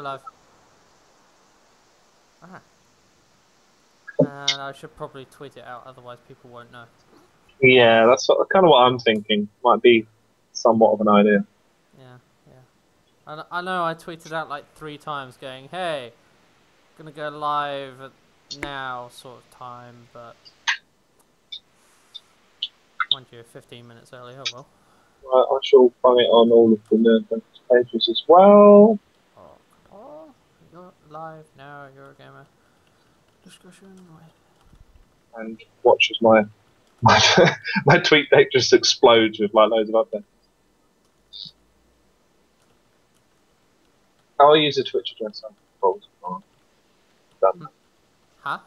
live. Alright. And I should probably tweet it out, otherwise people won't know. Yeah, that's kind of what I'm thinking. Might be somewhat of an idea. Yeah, yeah. I know I tweeted out like 3 times going, hey, gonna go live at now sort of time, but mind you, 15 minutes early, oh well. Right, I shall find it on all of the Nerd pages as well. Oh, you're live now, Eurogamer. Discussion. And watch as my my tweet deck just explodes with like loads of updates. I'll use a Twitch address. Done. Huh?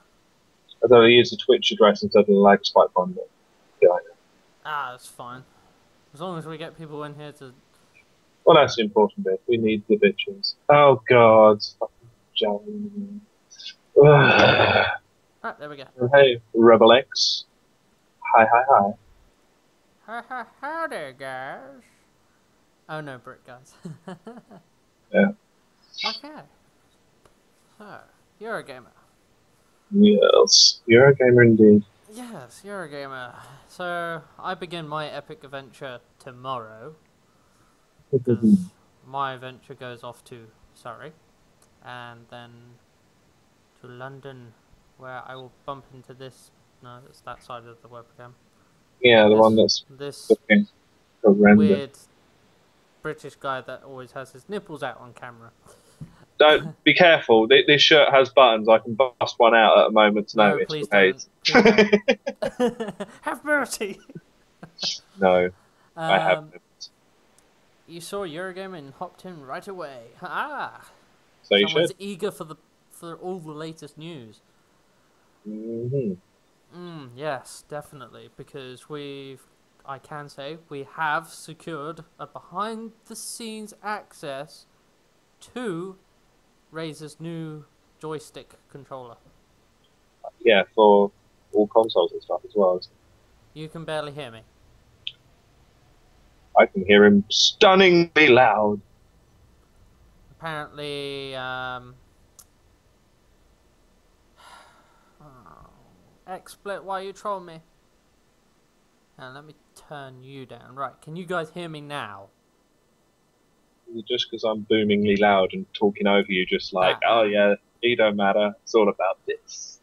I thought I use a Twitch address instead of the LagSpike one. Yeah. Ah, that's fine. As long as we get people in here to... Well, that's the important bit. We need the bitches. Oh, God. Fucking Right, there we go. Hey, Rebel X. Hi, hi, hi. Hi there, guys. Oh, no, Brit guys. Yeah. Okay. So, Eurogamer. Yes, you're a gamer indeed. Yes, Eurogamer. So, I begin my epic adventure tomorrow. Because my adventure goes off to Surrey. And then to London, where I will bump into this... No, it's that side of the webcam. Yeah, the one that's this looking horrendous. weird British guy that always has his nipples out on camera. Don't be careful. This shirt has buttons. I can bust one out at a moment's notice. Please Okay? don't. Please don't. Have mercy. No, I haven't. You saw Eurogamer and hopped in right away. Ah, So you someone's should. eager for all the latest news. Yes, definitely, because I can say we have secured a behind-the-scenes access to Razer's new joystick controller. Yeah, for all consoles and stuff as well. You can barely hear me. I can hear him stunningly loud. Apparently, XSplit, why you troll me? And let me turn you down. Right, can you guys hear me now? Just because I'm boomingly loud and talking over you, just like, oh yeah, it don't matter. It's all about this.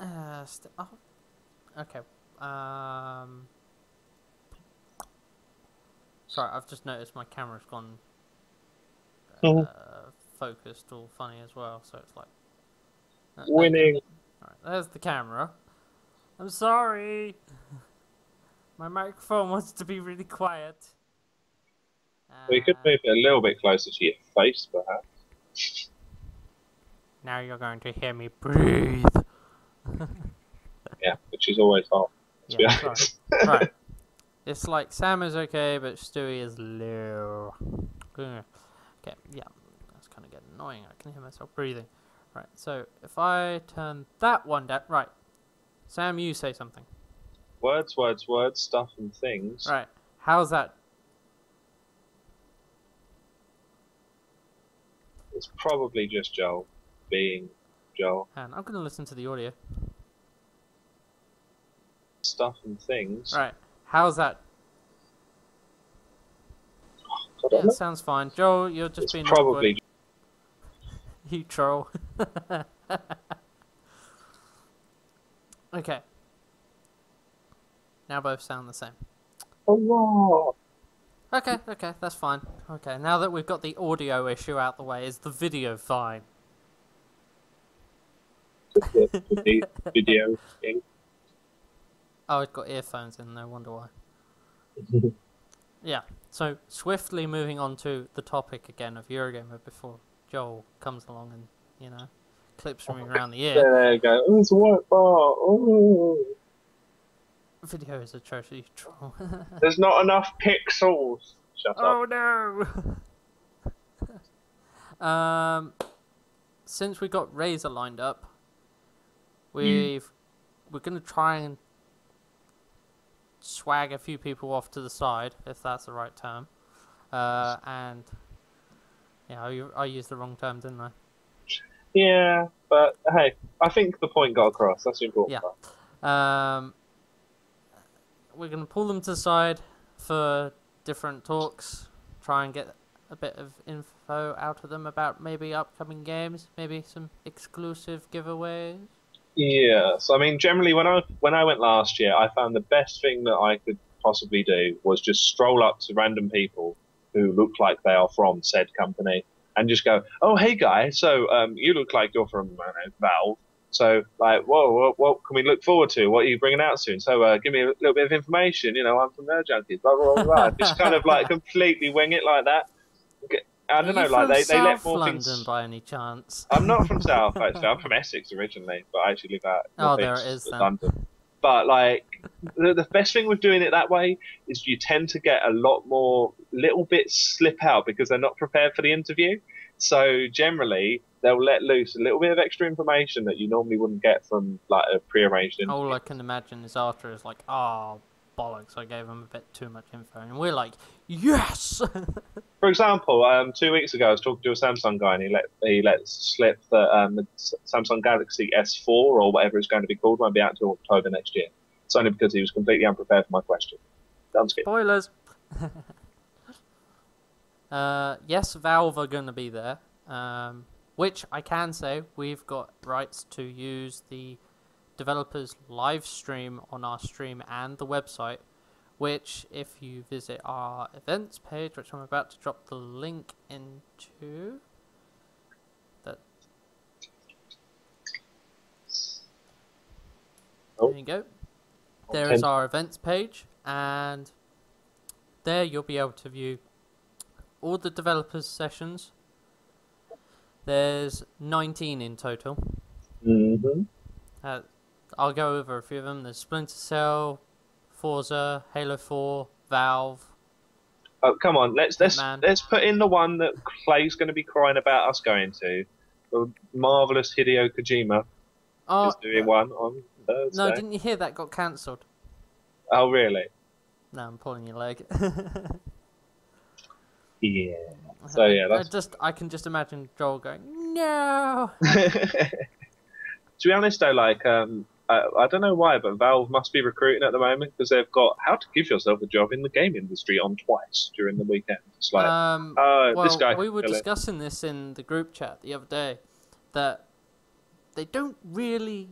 Okay. Sorry, I've just noticed my camera's gone focused all funny as well, so it's like... Winning! Alright, there's the camera. I'm sorry! My microphone wants to be really quiet. Well, you could move it a little bit closer to your face, perhaps. Now you're going to hear me breathe. Yeah, which is always hard. Yeah, sorry. Right. It's like Sam is okay, but Stewie is low. Okay, yeah. That's kind of getting annoying. I can hear myself breathing. Right, so if I turn that one down... Right. Sam, you say something. Words, words, words, stuff and things. Right. How's that? It's probably just Joel being Joel. And I'm going to listen to the audio. Stuff and things. Right. How's that? Yeah, it sounds fine. Joel, you're just being probably awkward. You troll. Okay. Now both sound the same. Oh, Okay, that's fine. Okay, now that we've got the audio issue out the way, is the video fine? the video thing. Oh, it's got earphones in, no wonder why. Yeah, so swiftly moving on to the topic again of Eurogamer before Joel comes along and, you know, clips me around the ear. There you go. Oh, it's a white bar. Oh. Video is atrocious, troll. There's not enough pixels. Shut up. Oh no! Since we got Razer lined up, we're gonna try and swag a few people off to the side, if that's the right term, and Yeah, I used the wrong term, didn't I? Yeah, but hey, I think the point got across. That's the important Yeah. part. We're going to pull them to the side for different talks, try and get a bit of info out of them about maybe upcoming games, maybe some exclusive giveaways. Yeah, so I mean, generally, when I went last year, I found the best thing that I could possibly do was just stroll up to random people who look like they are from said company and just go, "Oh, hey guys, so you look like you're from Valve. So like, whoa, what can we look forward to? What are you bringing out soon? So give me a little bit of information. You know, I'm from Nerd Junkies. Blah blah blah blah." Just kind of like completely wing it like that. I Are don't you know, like from they let South more London things. by any chance? I'm not from South, actually. I'm from Essex originally, but I actually live out Oh, North there it East is then. London. But like the best thing with doing it that way is you tend to get a lot more little bits slip out because they're not prepared for the interview. So generally, they'll let loose a little bit of extra information that you normally wouldn't get from like a pre-arranged All interview. I can imagine is after is like, oh, bollocks, I gave him a bit too much info. And we're like, yes! For example, 2 weeks ago, I was talking to a Samsung guy, and he let slip that the Samsung Galaxy S4 or whatever it's going to be called won't be out until October next year. It's only because he was completely unprepared for my question. Sounds good. Spoilers! Yes, Valve are going to be there. Which I can say, we've got rights to use the developers live stream on our stream and the website, which if you visit our events page, which I'm about to drop the link into, that there you go. There is our events page, and there you'll be able to view all the developers sessions. There's 19 in total. Mm-hmm. I'll go over a few of them. There's Splinter Cell, Forza, Halo 4, Valve. Oh, come on, let's put in the one that Clay's going to be crying about us going to. The marvelous Hideo Kojima is doing one on Thursday. No, didn't you hear that got cancelled? Oh, really? No, I'm pulling your leg. Yeah. So yeah, I can just imagine Joel going, no. To be honest, though, like I don't know why, but Valve must be recruiting at the moment because they've got how to give yourself a job in the game industry on twice during the weekend. It's like, well, this guy. We were discussing this in the group chat the other day, that they don't really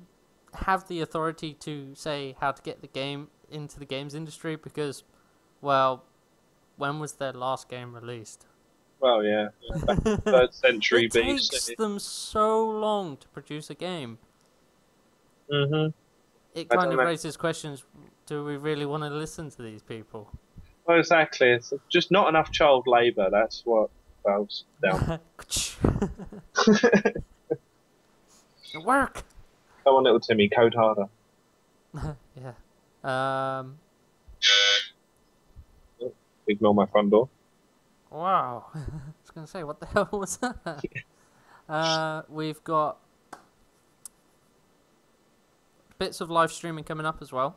have the authority to say how to get the game into the games industry because, well, when was their last game released? Well, yeah. Third century it BC. takes them so long to produce a game. Mm-hmm. It kind of raises questions. Do we really want to listen to these people? Well, exactly. It's just not enough child labour. That's what Valve's down. Work! Come on, little Timmy, code harder. Yeah. Ignore my front door. Wow. I was going to say, what the hell was that? We've got bits of live streaming coming up as well.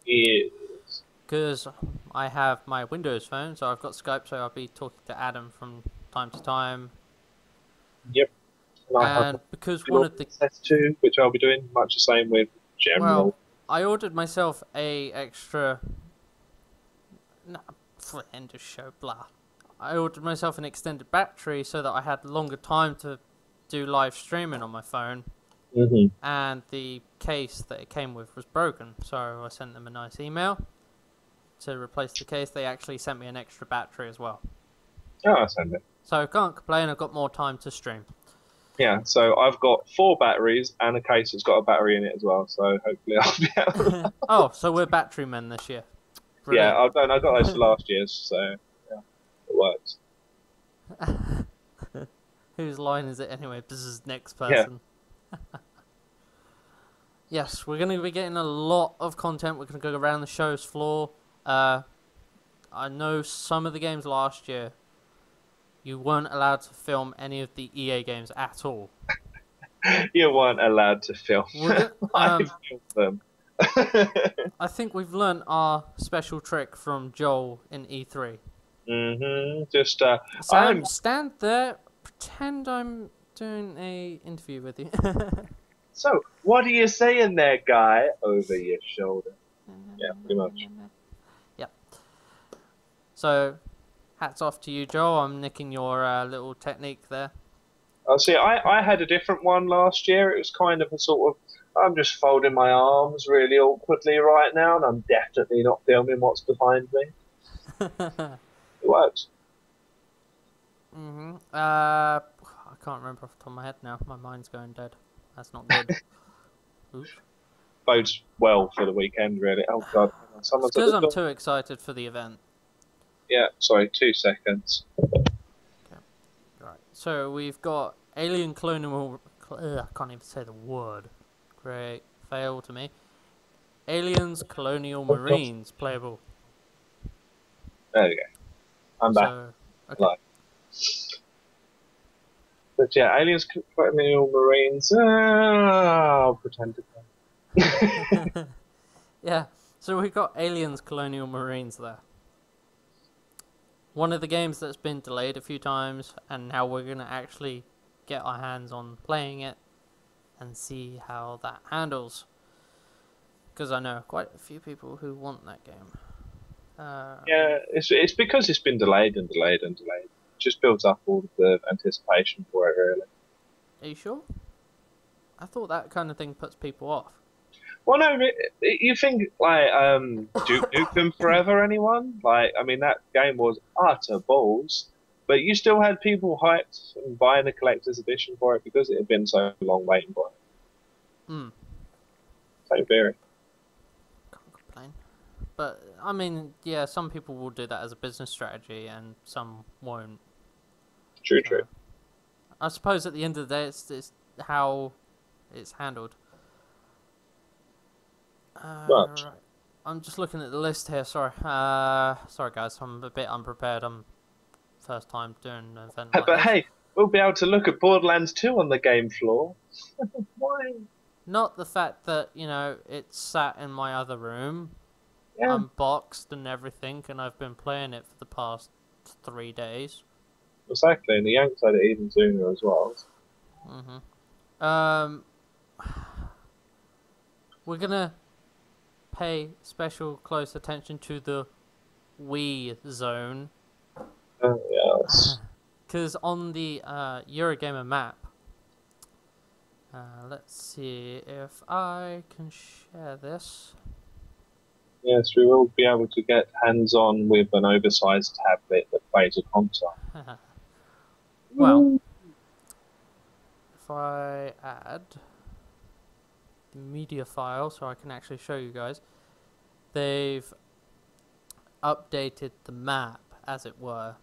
Yes. Because I have my Windows phone, so I've got Skype, so I'll be talking to Adam from time to time. Yep. And because one of the S2, which I'll be doing, much the same with General. Well, I ordered myself a extra. No, end of show, blah. I ordered myself an extended battery so that I had longer time to do live streaming on my phone. Mm-hmm. And the case that it came with was broken, so I sent them a nice email to replace the case. They actually sent me an extra battery as well. Oh, I send it. So I can't complain. I've got more time to stream. Yeah, so I've got 4 batteries and a case that's got a battery in it as well. So hopefully I'll be able. Oh, so we're battery men this year. Brilliant. Yeah, I got those for last year's, so yeah, it works. Whose line is it anyway? This is next person. Yeah. Yes, we're going to be getting a lot of content. We're going to go around the show's floor. I know some of the games last year, you weren't allowed to film any of the EA games at all. You weren't allowed to film. I filmed them. I think we've learnt our special trick from Joel in E3. Mm-hmm. Just Stand there pretend I'm doing a interview with you. So, what are you saying there, guy? Over your shoulder. Yeah, pretty much. Yep. So, hats off to you, Joel. I'm nicking your little technique there. Oh, see, I had a different one last year. It was kind of a sort of, I'm just folding my arms really awkwardly right now, and I'm definitely not filming what's behind me. It works. I can't remember off the top of my head now. My mind's going dead. That's not good. Oops. Bodes well for the weekend, really. Oh, God. Someone's It's because at the I'm door. too excited for the event. Yeah, sorry, 2 seconds. Okay. Right. So we've got Alien Colonial... I can't even say the word. Great. Fail to me. Aliens Colonial Marines playable. There you go. I'm back. So, okay. Live. But yeah, Aliens, Colonial Marines. I'll pretend to play. Yeah. So we've got Aliens Colonial Marines there. One of the games that's been delayed a few times, and now we're going to actually get our hands on playing it and see how that handles. Because I know quite a few people who want that game. Yeah, it's because it's been delayed and delayed and delayed. It just builds up all of the anticipation for it, really. Are you sure? I thought that kind of thing puts people off. Well, no, you think like Duke Nukem Forever? Anyone? Like, I mean, that game was utter balls, but you still had people hyped and buying the collector's edition for it because it had been so long waiting for it. Hmm. Same theory. Can't complain. But I mean, yeah, some people will do that as a business strategy, and some won't. True, true. I suppose at the end of the day, it's how it's handled. Right. I'm just looking at the list here. Sorry. Sorry guys, I'm a bit unprepared. I'm first time doing an event like But this. hey, we'll be able to look at Borderlands 2 on the game floor. Why? Not the fact that, you know, it's sat in my other room, Yeah. unboxed and everything, and I've been playing it for the past 3 days. Exactly, and the Yanks had it even sooner as well. We're gonna pay special close attention to the Wii zone. Yes. Because on the Eurogamer map, let's see if I can share this. Yes, we will be able to get hands-on with an oversized tablet that plays a console. Well, if I add the media file so I can actually show you guys, they've updated the map, as it were.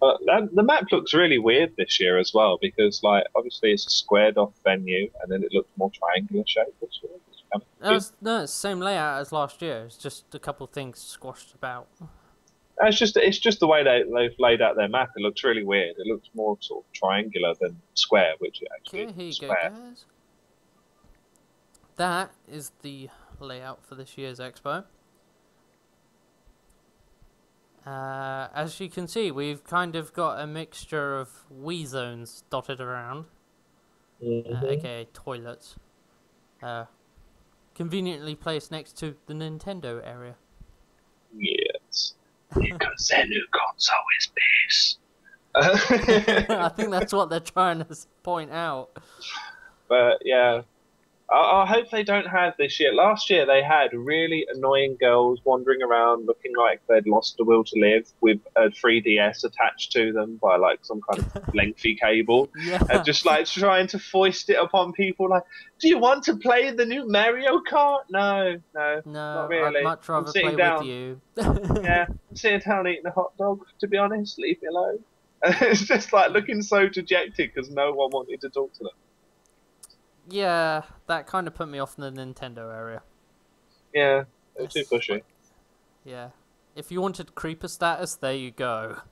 The map looks really weird this year as well because, like, obviously it's a squared-off venue, and then it looks more triangular shaped this year. No, it's the same layout as last year. It's just a couple things squashed about. It's just the way they've laid out their map. It looks really weird. It looks more sort of triangular than square, which it actually Okay, here you is go, square. guys. That is the layout for this year's expo. As you can see, we've kind of got a mixture of Wii zones dotted around, aka toilets, conveniently placed next to the Nintendo area. Yes, because their new console is piss. I think that's what they're trying to point out. But yeah, I hope they don't have this year. Last year they had really annoying girls wandering around looking like they'd lost the will to live with a 3DS attached to them by like some kind of lengthy cable. Yeah. And just like trying to foist it upon people like, do you want to play the new Mario Kart? No, not really. I'd much rather play down. with you. Yeah, I'm sitting down eating a hot dog, to be honest. Leave me alone. And it's just like looking so dejected because no one wanted to talk to them. Yeah, that kind of put me off in the Nintendo area. Yeah, they're too pushy. Yeah. If you wanted creeper status, there you go.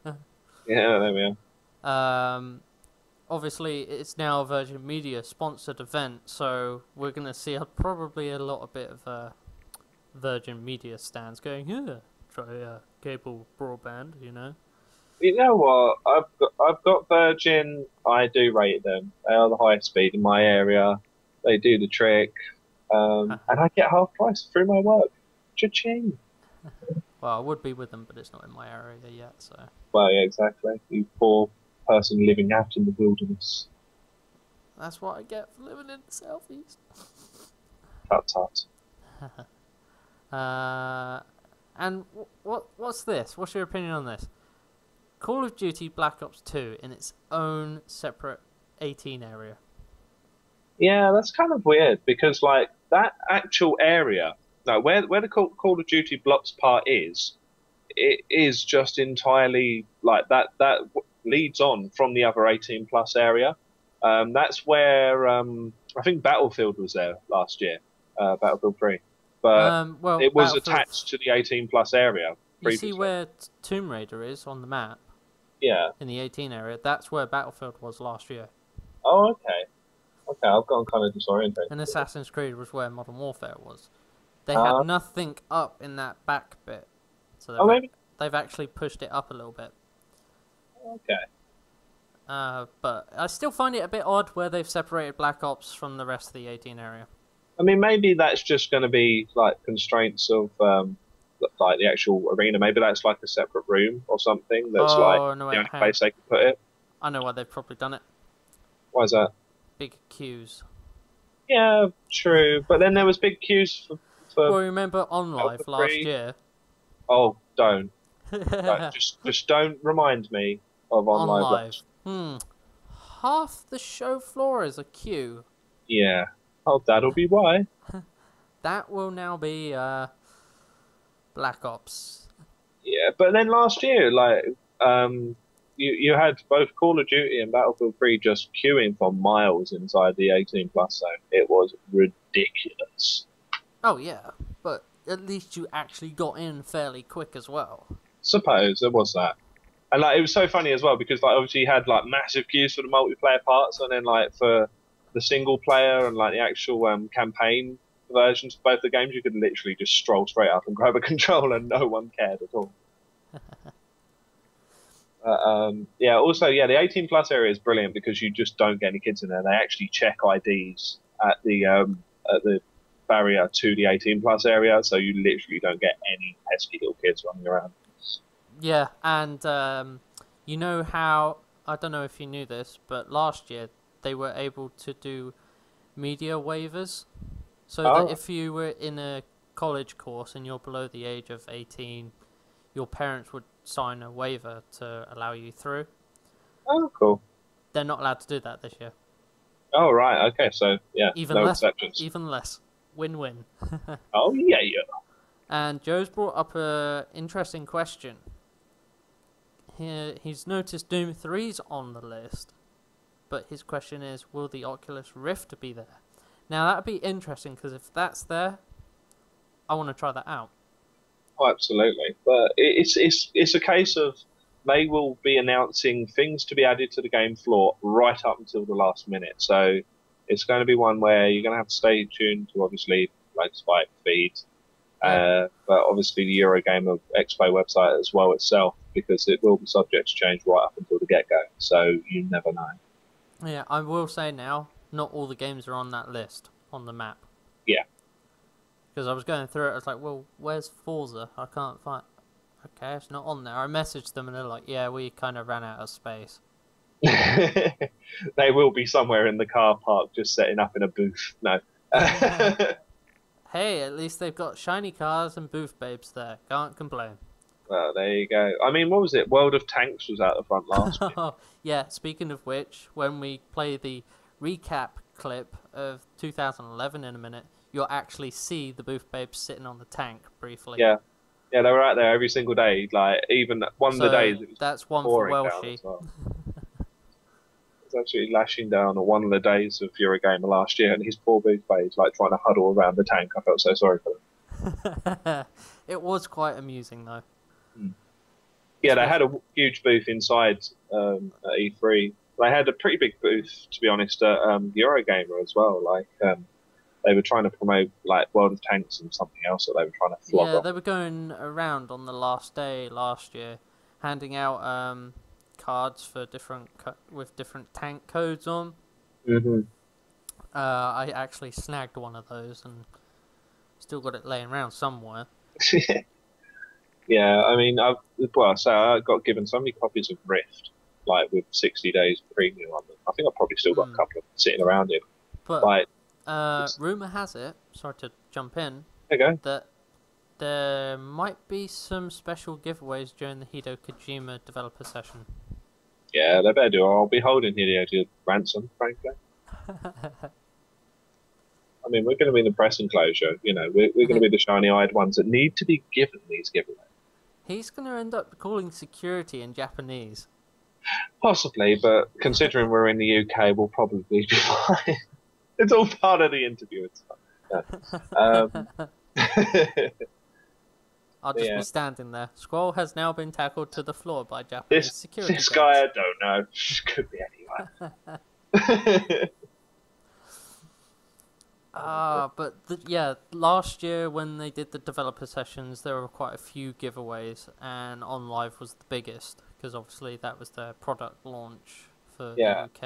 Yeah, there we are. Obviously, it's now a Virgin Media sponsored event, so we're going to see probably a lot of bit of Virgin Media stands going, yeah, try cable broadband, you know. You know what? I've got Virgin. I do rate them. They are the highest speed in my area. They do the trick, and I get half price through my work. Cha-ching. Well, I would be with them, but it's not in my area yet, so. Well, yeah, exactly. You poor person living out in the wilderness. That's what I get for living in the southeast. Tut tut. And what's this? What's your opinion on this? Call of Duty Black Ops 2 in its own separate 18 area. Yeah, that's kind of weird because like that actual area, no, where the Call of Duty blocks part is, it is just entirely like that leads on from the other 18 plus area. That's where I think Battlefield was there last year, Battlefield 3, but Well, it was Battlefield, attached to the 18 plus area you previously. see where Tomb Raider is on the map? Yeah. In the 18 area, that's where Battlefield was last year. Oh, okay. Okay, I've gone kind of disorientated. And Assassin's Creed was where Modern Warfare was. They had nothing up in that back bit, so they've actually pushed it up a little bit. Okay. But I still find it a bit odd where they've separated Black Ops from the rest of the 18 area. I mean, maybe that's just going to be like constraints of like the actual arena. Maybe that's like a separate room or something. That's the only place they can put it. I know why they've probably done it. Why is that? Big queues. Yeah, true. But then there was big queues for well, remember OnLive last year? Oh, don't. Just don't remind me of OnLive. Half the show floor is a queue. Yeah. Oh, that'll be why. That will now be Black Ops. Yeah, but then last year, like, you had both Call of Duty and Battlefield 3 just queuing for miles inside the 18 plus zone. It was ridiculous. Oh yeah, but at least you actually got in fairly quick as well. Suppose there was that, and like it was so funny as well because like obviously you had like massive queues for the multiplayer parts, and then like for the single player and like the actual campaign versions of both the games, you could literally just stroll straight up and grab a controller, and no one cared at all. Yeah. Also, yeah, the 18 plus area is brilliant because you just don't get any kids in there. They actually check IDs at the barrier to the 18 plus area, so you literally don't get any pesky little kids running around. Yeah, and you know how, I don't know if you knew this, but last year they were able to do media waivers, so that if you were in a college course and you're below the age of 18, your parents would sign a waiver to allow you through. Oh, cool. They're not allowed to do that this year. Oh, right. Okay, so, yeah, even no less, exceptions. Even less. Win-win. Oh, yeah. And Joe's brought up an interesting question. He's noticed Doom 3's on the list, but his question is, will the Oculus Rift be there? Now, that would be interesting, because if that's there, I want to try that out. Oh, absolutely. But it's a case of they will be announcing things to be added to the game floor right up until the last minute. So it's going to be one where you're going to have to stay tuned to obviously LagSpike feed, but obviously the Eurogamer Expo website as well itself, because it will be subject to change right up until the get-go. So you never know. Yeah, I will say now, not all the games are on that list on the map. Yeah. Because I was going through it, I was like, well, where's Forza? I can't find... Okay, it's not on there. I messaged them and they're like, yeah, we kind of ran out of space. They will be somewhere in the car park just setting up in a booth. No. Hey, at least they've got shiny cars and booth babes there. Can't complain. Well, there you go. I mean, what was it? World of Tanks was out the front last year. Yeah, speaking of which, when we play the recap clip of 2011 in a minute, you'll actually see the booth babes sitting on the tank briefly. Yeah. Yeah, they were out there every single day. Like, even one of the days it was that's one for Welshie. Well. It was absolutely lashing down on one of the days of Eurogamer last year, and his poor booth babes like trying to huddle around the tank. I felt so sorry for them. It was quite amusing, though. Yeah, they had a huge booth inside at E3. They had a pretty big booth, to be honest, at Eurogamer as well. Like, they were trying to promote like World of Tanks and something else that they were trying to flog off. They were going around on the last day last year, handing out cards for with different tank codes on. I actually snagged one of those and still got it laying around somewhere. Yeah, I mean, I got given so many copies of Rift, like with 60 days premium on them. I think I've probably still got a couple of them sitting around here. But like, rumor has it, sorry to jump in, there you go. that there might be some special giveaways during the Hideo Kojima developer session. Yeah, they better do. I'll be holding Hideo to ransom, frankly. I mean, we're going to be in the press enclosure. You know, we're going to be the shiny-eyed ones that need to be given these giveaways. He's going to end up calling security in Japanese. Possibly, but considering we're in the UK, we'll probably be fine. It's all part of the interview. It's fine. Yeah. I'll just be standing there. Squal has now been tackled to the floor by Japanese security This guards. guy, I don't know. Could be anyone. But yeah, last year when they did the developer sessions, there were quite a few giveaways, and On Live was the biggest, because obviously that was their product launch for the UK.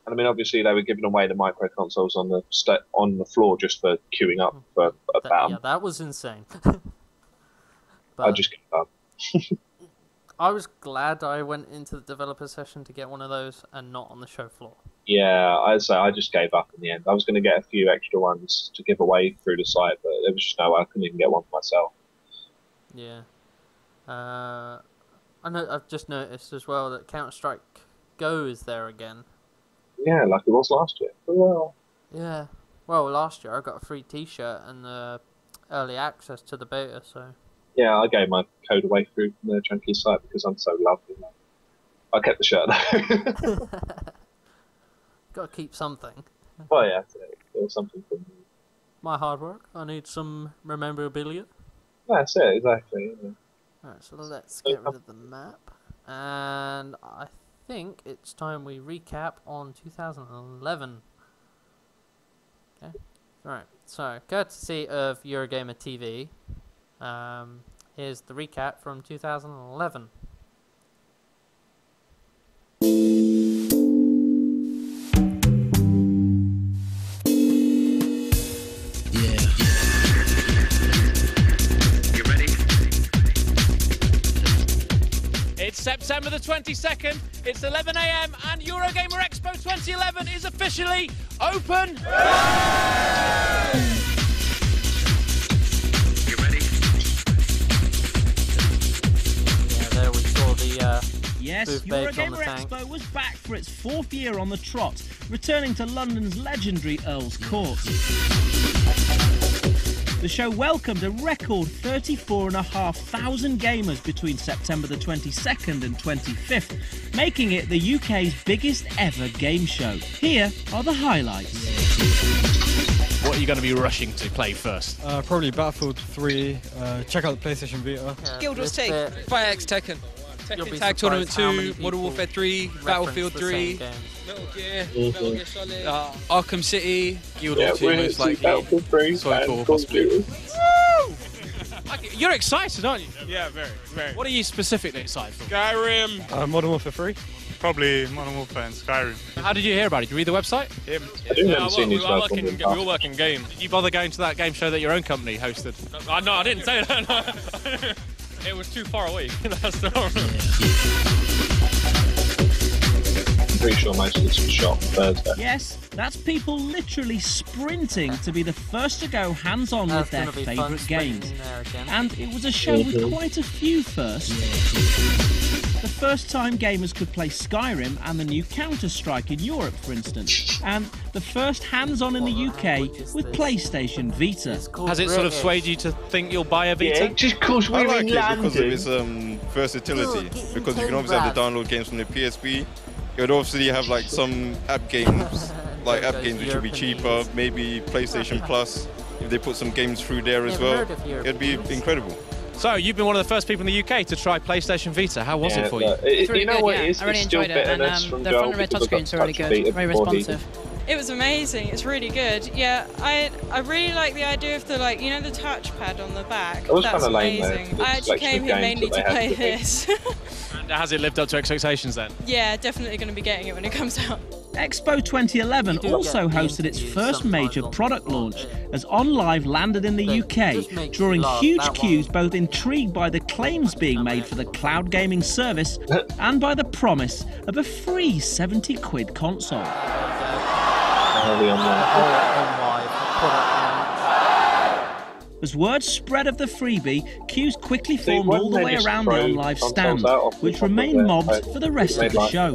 And I mean, obviously they were giving away the micro consoles on the floor just for queuing up for about. Yeah, that was insane. But I just gave up. I was glad I went into the developer session to get one of those and not on the show floor. Yeah, I'd say I just gave up in the end. I was going to get a few extra ones to give away through the site, but there was just no way I couldn't even get one for myself. Yeah. I've just noticed as well that Counter-Strike Go is there again. Yeah, like it was last year. Well. Yeah. Well, last year I got a free T-shirt and early access to the beta, so... Yeah, I gave my code away through the Junkie site because I'm so lovely. I kept the shirt though. Got to keep something. Oh yeah, it was something from me. My hard work. I need some memorabilia. That's it, exactly. Yeah. Alright, so let's get rid of the map. And I think it's time we recap on 2011. Okay. Alright, so courtesy of Eurogamer TV, here's the recap from 2011. It's September the 22nd, it's 11 AM and Eurogamer Expo 2011 is officially open! You ready? Yeah, there we saw the Yes, Eurogamer Expo was back for its 4th year on the trot, returning to London's legendary Earl's Court. The show welcomed a record 34,500 gamers between September the 22nd and 25th, making it the UK's biggest ever game show. Here are the highlights. What are you going to be rushing to play first? Probably Battlefield 3, check out the PlayStation Vita. Guild Wars 2, Fire X Tekken. Tekken Tag Tournament 2, Modern Warfare 3, Battlefield 3, Metal Gear, Metal Gear Solid, Arkham City, Guild Wars 2 most likely, Battlefield 3, Soulfall possibly. Woo! You're excited, aren't you? Yeah, very. What are you specifically excited for? Skyrim. Modern Warfare 3. Probably Modern Warfare and Skyrim. How did you hear about it? Did you read the website? I do remember seeing these guys we all work in game. Did you bother going to that game show that your own company hosted? No, I didn't say that. No. It was too far away. That's the problem. I'm pretty sure most of this was shot on Thursday. Yes, that's people literally sprinting to be the first to go hands-on with their favourite games. And it was a show with quite a few firsts. The first time gamers could play Skyrim and the new Counter-Strike in Europe, for instance. And the first hands-on in the UK with PlayStation Vita. Has it sort of swayed you to think you'll buy a Vita? Yeah, just because I we're like in it because of London. its versatility. Because you can obviously have the download games from the PSP. You would obviously have like some app games, which would be cheaper. Maybe PlayStation Plus, if they put some games through there as well, it'd be incredible. So, you've been one of the first people in the UK to try PlayStation Vita. How was it for you? It's really know good, what yeah. it is? I really It's still enjoyed it, and the front and rear touchscreens are really good, very responsive. It was amazing. It's really good. Yeah, I really like the idea of the the touchpad on the back. It was That's kind of lame, amazing. though. I actually came here mainly to play this. this. has it lived up to expectations then? Yeah, definitely going to be getting it when it comes out. Expo 2011 also hosted its first major product launch as OnLive landed in the UK, drawing huge queues both intrigued by the claims being made for the cloud gaming service and by the promise of a free 70 quid console. As word spread of the freebie, queues quickly formed all the way around the OnLive stand, which remained mobbed for the rest of the show.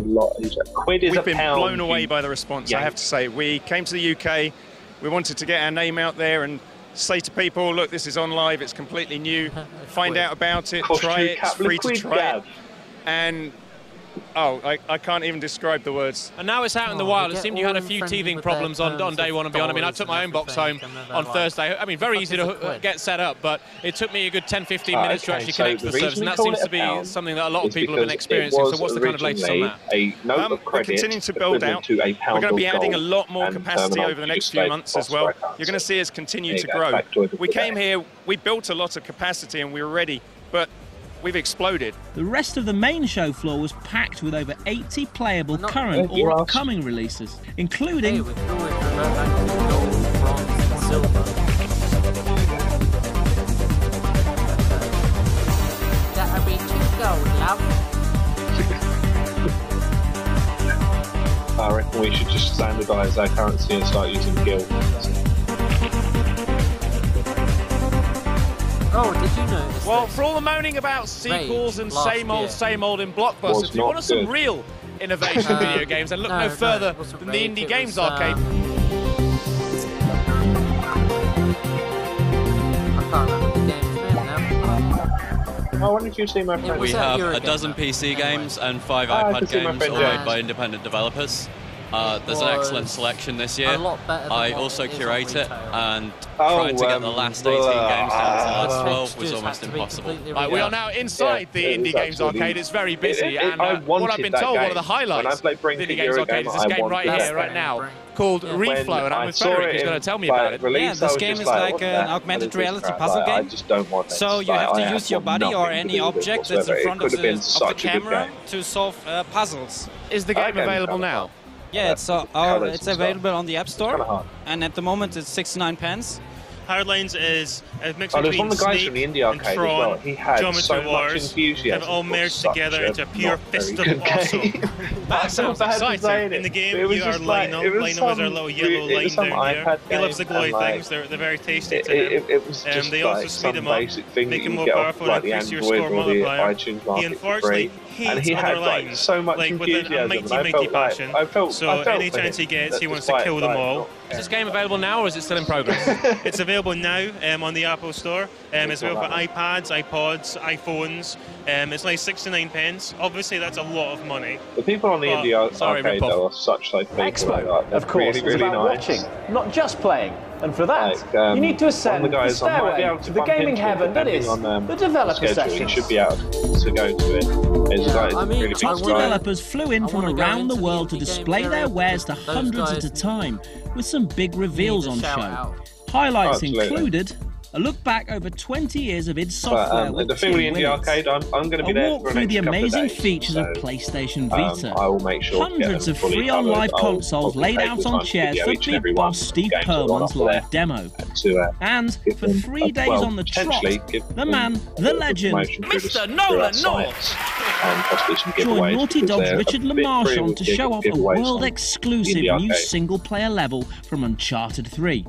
We've been blown away by the response, I have to say. We came to the UK, we wanted to get our name out there and say to people, look, this is OnLive, it's completely new, find out about it, try it, it's free to try it. And I can't even describe the words. And now it's out in the wild. It seemed you had a few teething problems on day one and beyond. I mean, I took my own box home on Thursday. I mean, very easy to get set up, but it took me a good 10-15 minutes to actually connect to the service, and that seems to be something that a lot of people have been experiencing. So what's the kind of latest on that? We're continuing to build out. We're going to be adding a lot more capacity over the next few months as well. You're going to see us continue to grow. We came here, we built a lot of capacity and we were ready, but we've exploded. The rest of the main show floor was packed with over 80 playable current or upcoming releases, including I reckon we should just standardise our currency and start using guild. Oh, did you notice? Well, for all the moaning about sequels and same old in blockbusters, if you wanted some real innovation in video games, then look no further than the Indie Games Arcade. I can't remember the game's name now. Oh, when did you see my friend? We have a dozen PC games and 5 iPad games, all made by independent developers. There's an excellent selection this year. I also curate it, and trying to get the last 18 games down to the last 12 was almost impossible. Right, we are now inside the Indie Games Arcade. It's very busy, and what I've been told, one of the highlights of the Indie Games Arcade is this game right here, right now, called Reflow, and I'm with Frederick, who's going to tell me about it. Yeah, this game is like an augmented reality puzzle game. So you have to use your body or any object that's in front of the camera to solve puzzles. Is the game available now? Yeah, it's available on the App Store, and at the moment it's 69 pence. Hardlines is a mix there's between one of the guys Snake from the Indie Arcade and Tron, as well. He had Geometry so much Wars, enthusiasm. have all merged together into a pure fist of awesome. That sounds exciting. In the game, you are Lionel. Lionel is our little yellow line down here. He loves the glowy things. They're very tasty to him. They also speed them up, make them more powerful, and increase your score multiplier. He unfortunately hates other lines, so much like with a mighty passion. So any chance he gets, he wants to kill them all. Is this game available now, or is it still in progress? It's available now on the Apple Store. It's available for iPads, iPods, iPhones. It's like 69 pence. Obviously, that's a lot of money. The people on the Indie Arcade are such like Expo, of course, really, is about nice. watching, not just playing. And for that, you need to ascend the stairway to the gaming heaven that is the developer session. Should be able to go to it. Top developers flew in from around the world to display their wares to hundreds at a time, with some big reveals on show. Highlights included a look back over 20 years of id Software with the thing with the Indie Arcade, I'm going to be there for through the amazing days, features of PlayStation Vita. I will make sure hundreds of free OnLive consoles laid out on chairs for Big Boss Steve Perlman's live demo. And for 3 days on the trot, the man, the legend, Mr. Nolan North! joined Naughty Dog's Richard LaMarche to show off a world-exclusive new single-player level from Uncharted 3.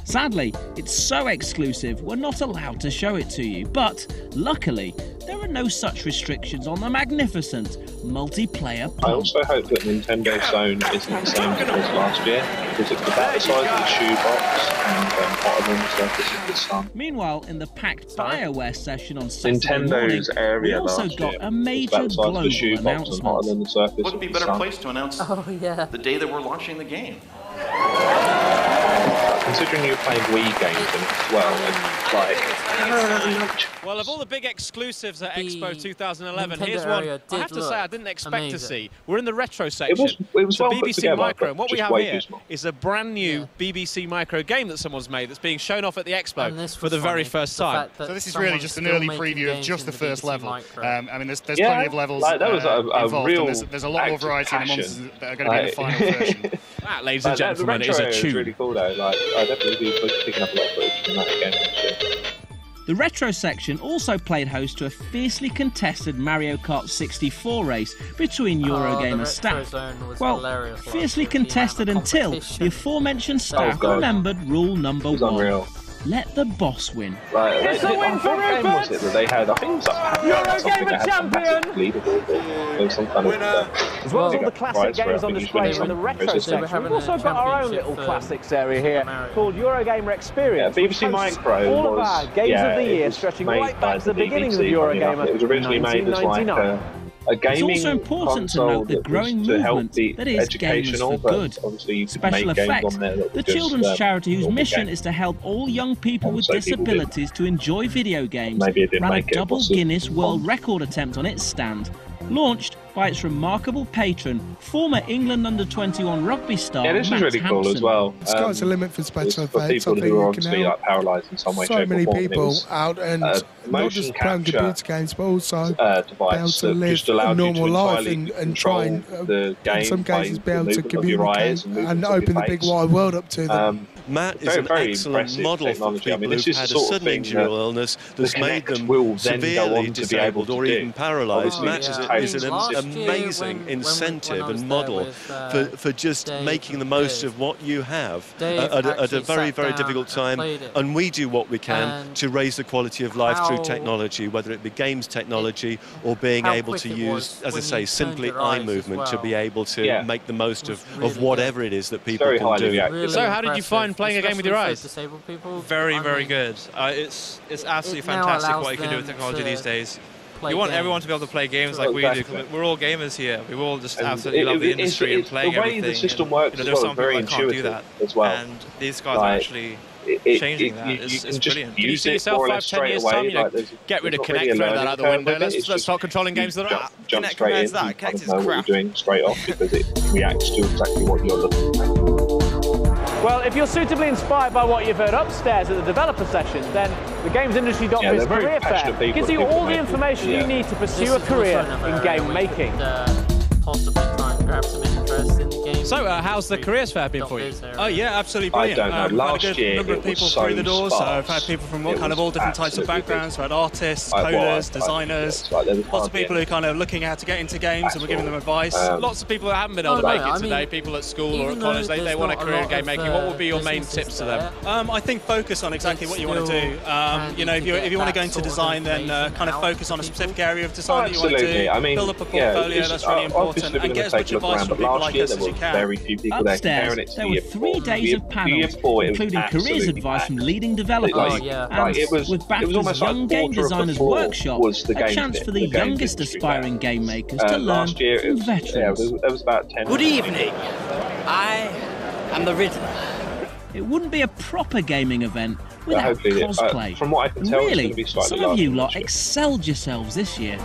Sadly, it's so exclusive we're not allowed to show it to you, but luckily there are no such restrictions on the magnificent multiplayer pump. I also hope that Nintendo Zone isn't the same as it was last year, because it's about the size of the shoebox and hotter than the surface of the sun. Meanwhile, in the packed BioWare session on Saturday Nintendo's morning, area we also got a major global announcement. Wouldn't be a better place to announce the day that we're launching the game. considering you're playing Wii games as well, and like... Well, of all the big exclusives at Expo 2011, here's one I have to say I didn't expect to see. We're in the retro section. It was the well BBC together, Micro. And what we have here is a brand new Yeah. BBC Micro game that someone's made that's being shown off at the Expo for the very first time. So this is really just an early preview of just the first level. I mean, there's plenty of levels like, that was a real there's a lot more variety in the monsters that are going to be in the final version. That, ladies and gentlemen, is a tune. It's really cool though. Like, I definitely be picking up a lot of footage from that game actually. The retro section also played host to a fiercely contested Mario Kart 64 race between Eurogamer staff. Well, fiercely contested until the aforementioned staff remembered rule number 1. Unreal. Let the boss win. Right, It's a win for Rupert! What game was it that they had? I think it was Eurogamer champion! There was some kind of, as well as all the classic games on display in the retro section, we've also got our own little classics area here called Eurogamer Experience. Yeah, BBC Micro all of our games of the year, stretching right back to the beginning of Eurogamer. It was originally made as like a gaming it's also important to note the growing movement that is Gamers for Good. Special effects, the children's charity whose mission is to help all young people with disabilities to enjoy video games, ran a double Guinness World Record attempt on its stand. Launched by its remarkable patron, former England under-21 rugby star Matt Hampson. Yeah, this is really cool as well. The sky's the limit for special effects. For people who are obviously like paralysed in some way, so many people out and not just playing computer games, but also be able to live a normal life and try and, in some cases, be able to communicate and open the big wide world up to them. Matt is an excellent model for people who've had a sudden injury or illness that's made them severely disabled or even paralysed. Matt is an amazing incentive and model for just making the most of what you have at a very, very difficult time. And we do what we can to raise the quality of life through technology, whether it be games technology or being able to use, as I say, simply eye movement to be able to make the most of whatever it is that people can do. So how did you find playing a game with your eyes? Disabled people? Very, very good. It's absolutely fantastic what you can do with technology these days. You want everyone to be able to play games like we do. We're all gamers here. We all just absolutely love the industry and playing everything. The way the system works there's some very people that can't do that as well. And these guys are actually changing that. It's brilliant. Do you see yourself 5-10 years time? You know, get rid of Kinect, throw that out the window. Let's start controlling games that are jump straight in. Kinect is crap. What you're doing straight off because it reacts to exactly what you're looking at. Well, if you're suitably inspired by what you've heard upstairs at the developer session, then the GamesIndustry.biz Career Fair gives you all the information you need to pursue a career in game making. Possibly try and grab some interest in the game. So, how's the careers fair been for you? Oh yeah, absolutely brilliant. I don't know. Last had a good number of people through the doors. So I've had people from all different types of backgrounds. So I had artists, coders, designers, lots of people who are kind of looking how to get into games, and we're giving them advice. Lots of people that haven't been able to make it today, people at school or at college, they want a career in game making. What would be your main tips to them? I think focus on exactly what you want to do. You know, if you want to go into design, then kind of focus on a specific area of design that you want to do. I mean, build up a portfolio, that's really important, and get as much advice from people like us as you can. Very few people Upstairs, there were 3 days of panels, including careers advice from leading developers, and with BAFTA's Young Game Designers Workshop, a chance for the youngest aspiring game makers to learn from veterans. Good evening, I am the Riddler. It wouldn't be a proper gaming event without cosplay. From what I can tell, really, it's going to be slightly some of you lot excelled yourselves this year.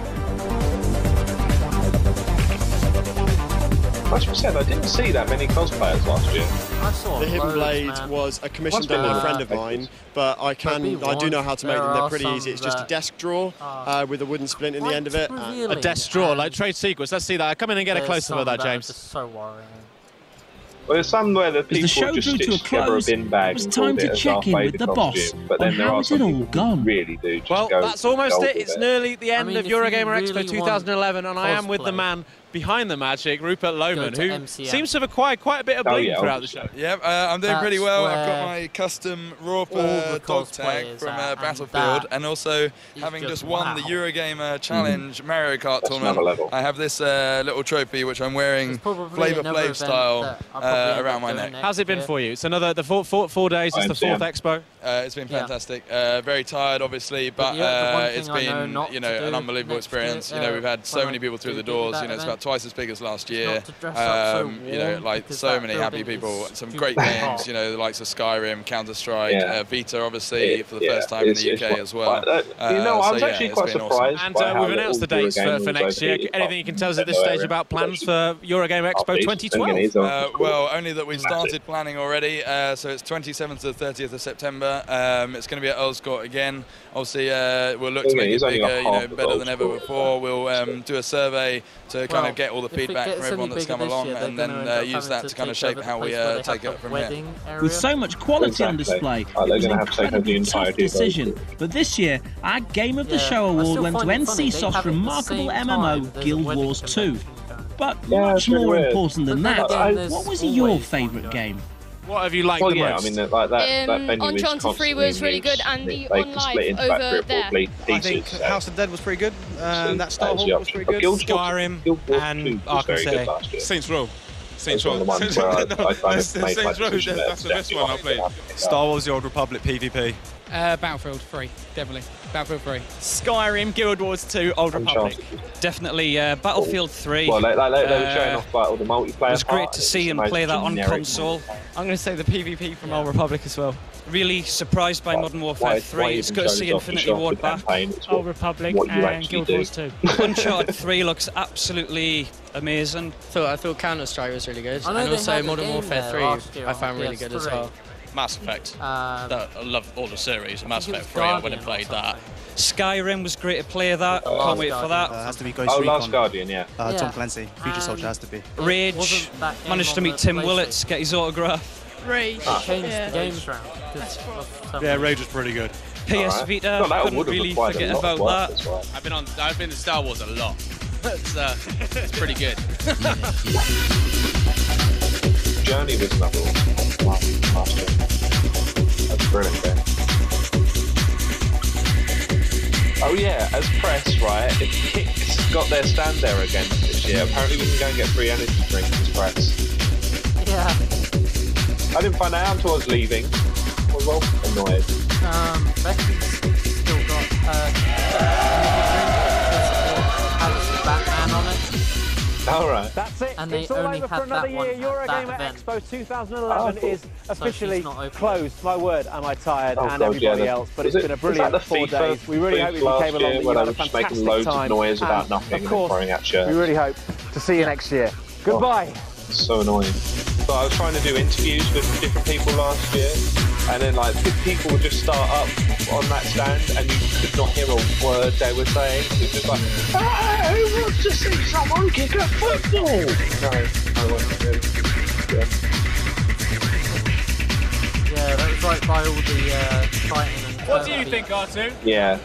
Much said, I didn't see that many cosplayers last year. I saw the Hidden Blade was a commission done by a friend of mine, but I do know how to make them. They're pretty easy. It's just a desk drawer with a wooden splint in the end of it. A desk drawer, like trade secrets. Let's see that. Come in and get a close-up of that, James. It's so worrying. Well, there's some where the people just stitch together a bin bag it was time to check in with the boss on how it had all gone. Really do just well, that's almost it. It's nearly the end of Eurogamer Expo 2011, and I am with the man behind the magic, Rupert Lohman, who seems to have acquired quite a bit of bling throughout the show. Yeah, I'm doing pretty well. I've got my custom Rorpa dog tag from Battlefield, and also having just won the Eurogamer Challenge Mario Kart tournament, I have this little trophy which I'm wearing Flavor Flav style around my neck. How's it been for you? It's another 4 days. It's the 4th Expo. It's been fantastic. Very tired, obviously, but it's been, you know, an unbelievable experience. You know, we've had so many people through the doors. You know, it's about twice as big as last year. You know, like so many happy people. Some great games. You know, the likes of Skyrim, Counter-Strike, Vita, obviously, for the first time in the UK as well. You know, I was actually quite surprised. And we've announced the dates for next year. Anything you can tell us at this stage about plans for Eurogamer Expo 2012? Well, only that we've started planning already. So it's 27th to 30th of September. It's going to be at Earlscourt again. Obviously, we'll look to make it bigger, you know, better than ever before. We'll do a survey to kind of get all the feedback from everyone that's come along, and then use that to kind of shape how we take it from here. With so much quality on display, it was an incredibly tough decision. But this year, our Game of the Show award went to NCSoft's remarkable MMO, Guild Wars 2. But much more important than that, what was your favourite game? What have you liked the most? I mean, like that venue is Uncharted 3 was really good, and the OnLive over there. I think House of Dead was pretty good. That Star Wars was pretty good. Skyrim and Arkham City. Saints Row. Saints Row. That's the best one I played. Star Wars: The Old Republic PvP. Battlefield 3, definitely. Battlefield 3. Skyrim, Guild Wars 2, Old Republic. Definitely Battlefield 3. Well, they were showing off like all the multiplayer. It was great to see him play that on console. I'm going to say the PvP from Old Republic as well. Really surprised by Modern Warfare 3. It's good to see Infinity Ward back. Old Republic and Guild Wars 2. Uncharted 3 looks absolutely amazing. I thought Counter-Strike was really good. And also Modern Warfare 3 I found really good as well. Mass Effect. I love all the series. Mass Effect 3, I went and played that. Skyrim was great to play that. Can't wait for that. Has to be Ghost Recon. Last Guardian, yeah. Tom Clancy, Future Soldier has to be. Rage. Managed to meet Tim Willits, get his autograph. Rage. Changed the games round. Yeah, Rage was pretty good. PS Vita, couldn't really forget about that. I've been to Star Wars a lot. It's pretty good. Journey was another one. That's a brilliant game. Oh yeah, as press, right, if Kicks got their stand there again this year, apparently we can go and get free energy drinks as press. Yeah. I didn't find out until I was leaving. I was well annoyed. Becky's still got her has Batman on it. Alright. That's it. And it's all over for another year. Eurogamer Expo 2011 is officially closed. My word, am I tired, and everybody else. But it's been a brilliant 4 days. We really hope you came along. You had a fantastic time. Noise about nothing, of course, we really hope to see you next year. Goodbye. So annoying. But I was trying to do interviews with different people last year, and then like people would just start up on that stand, and you could not hear a word they were saying. It was just like, who wants to see someone kick a football? No, I wasn't doing. Yeah, that was right by all the fighting and What do you think, R2? Yeah.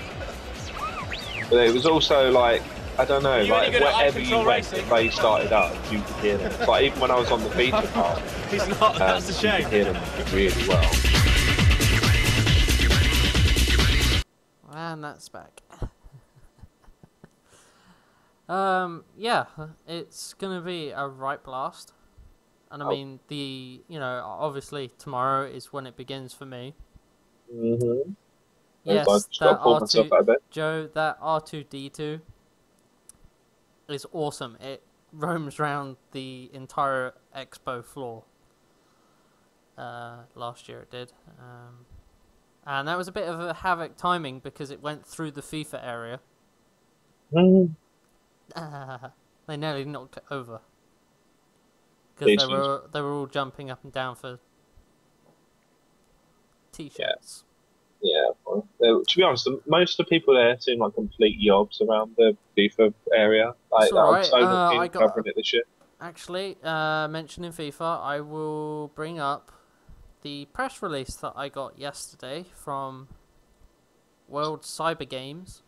But it was also like, I don't know, like wherever you went, if they started up, you could hear them. Like even when I was on the beta part, he's not. That's a shame. You could hear them really well. And that's back. Yeah, it's gonna be a right blast, and I mean obviously tomorrow is when it begins for me. Mhm. Yes, that R2, Joe, that R2D2 is awesome. It roams around the entire expo floor. Last year it did. And that was a bit of a havoc timing because it went through the FIFA area. They nearly knocked it over. Because they were all jumping up and down for t-shirts. Yeah, well, to be honest, most of the people there seem like complete yobs around the FIFA area. Like, right. I got covering it this year. Actually, mentioning FIFA, I will bring up the press release that I got yesterday from World Cyber Games.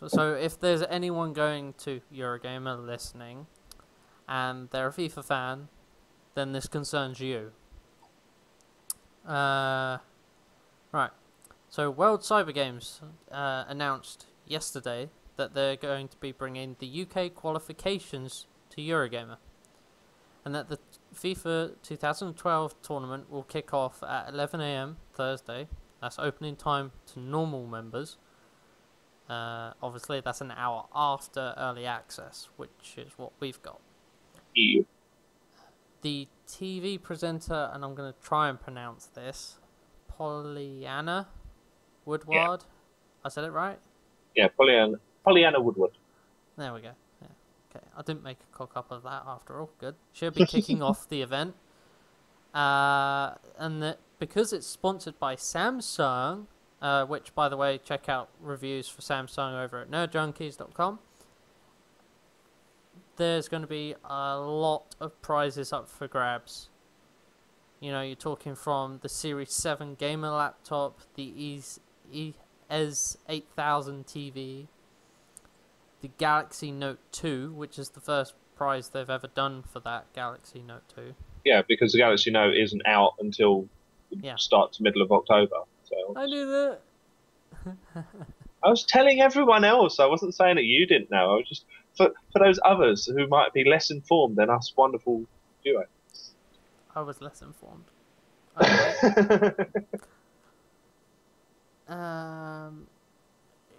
So if there's anyone going to Eurogamer listening, and they're a FIFA fan, then this concerns you. Right, so World Cyber Games announced yesterday that they're going to be bringing the UK qualifications to Eurogamer. and that the FIFA 2012 tournament will kick off at 11 AM Thursday. That's opening time to normal members. Obviously, that's an hour after early access, which is what we've got. Yeah. The TV presenter, and I'm going to try and pronounce this, Pollyanna Woodward. Yeah. I said it right? Yeah, Pollyanna Woodward. There we go. Yeah. Okay, I didn't make a cock up of that after all. Good. She'll be kicking off the event. And because it's sponsored by Samsung, which, by the way, check out reviews for Samsung over at nerdjunkies.com. There's going to be a lot of prizes up for grabs. You know, you're talking from the Series 7 gamer laptop, the ES 8000 TV, the Galaxy Note 2, which is the first prize they've ever done for that Galaxy Note 2. Yeah, because the Galaxy Note isn't out until the start to middle of October. So I knew that. I was telling everyone else. I wasn't saying that you didn't know. I was just for those others who might be less informed than us wonderful duo. I was less informed.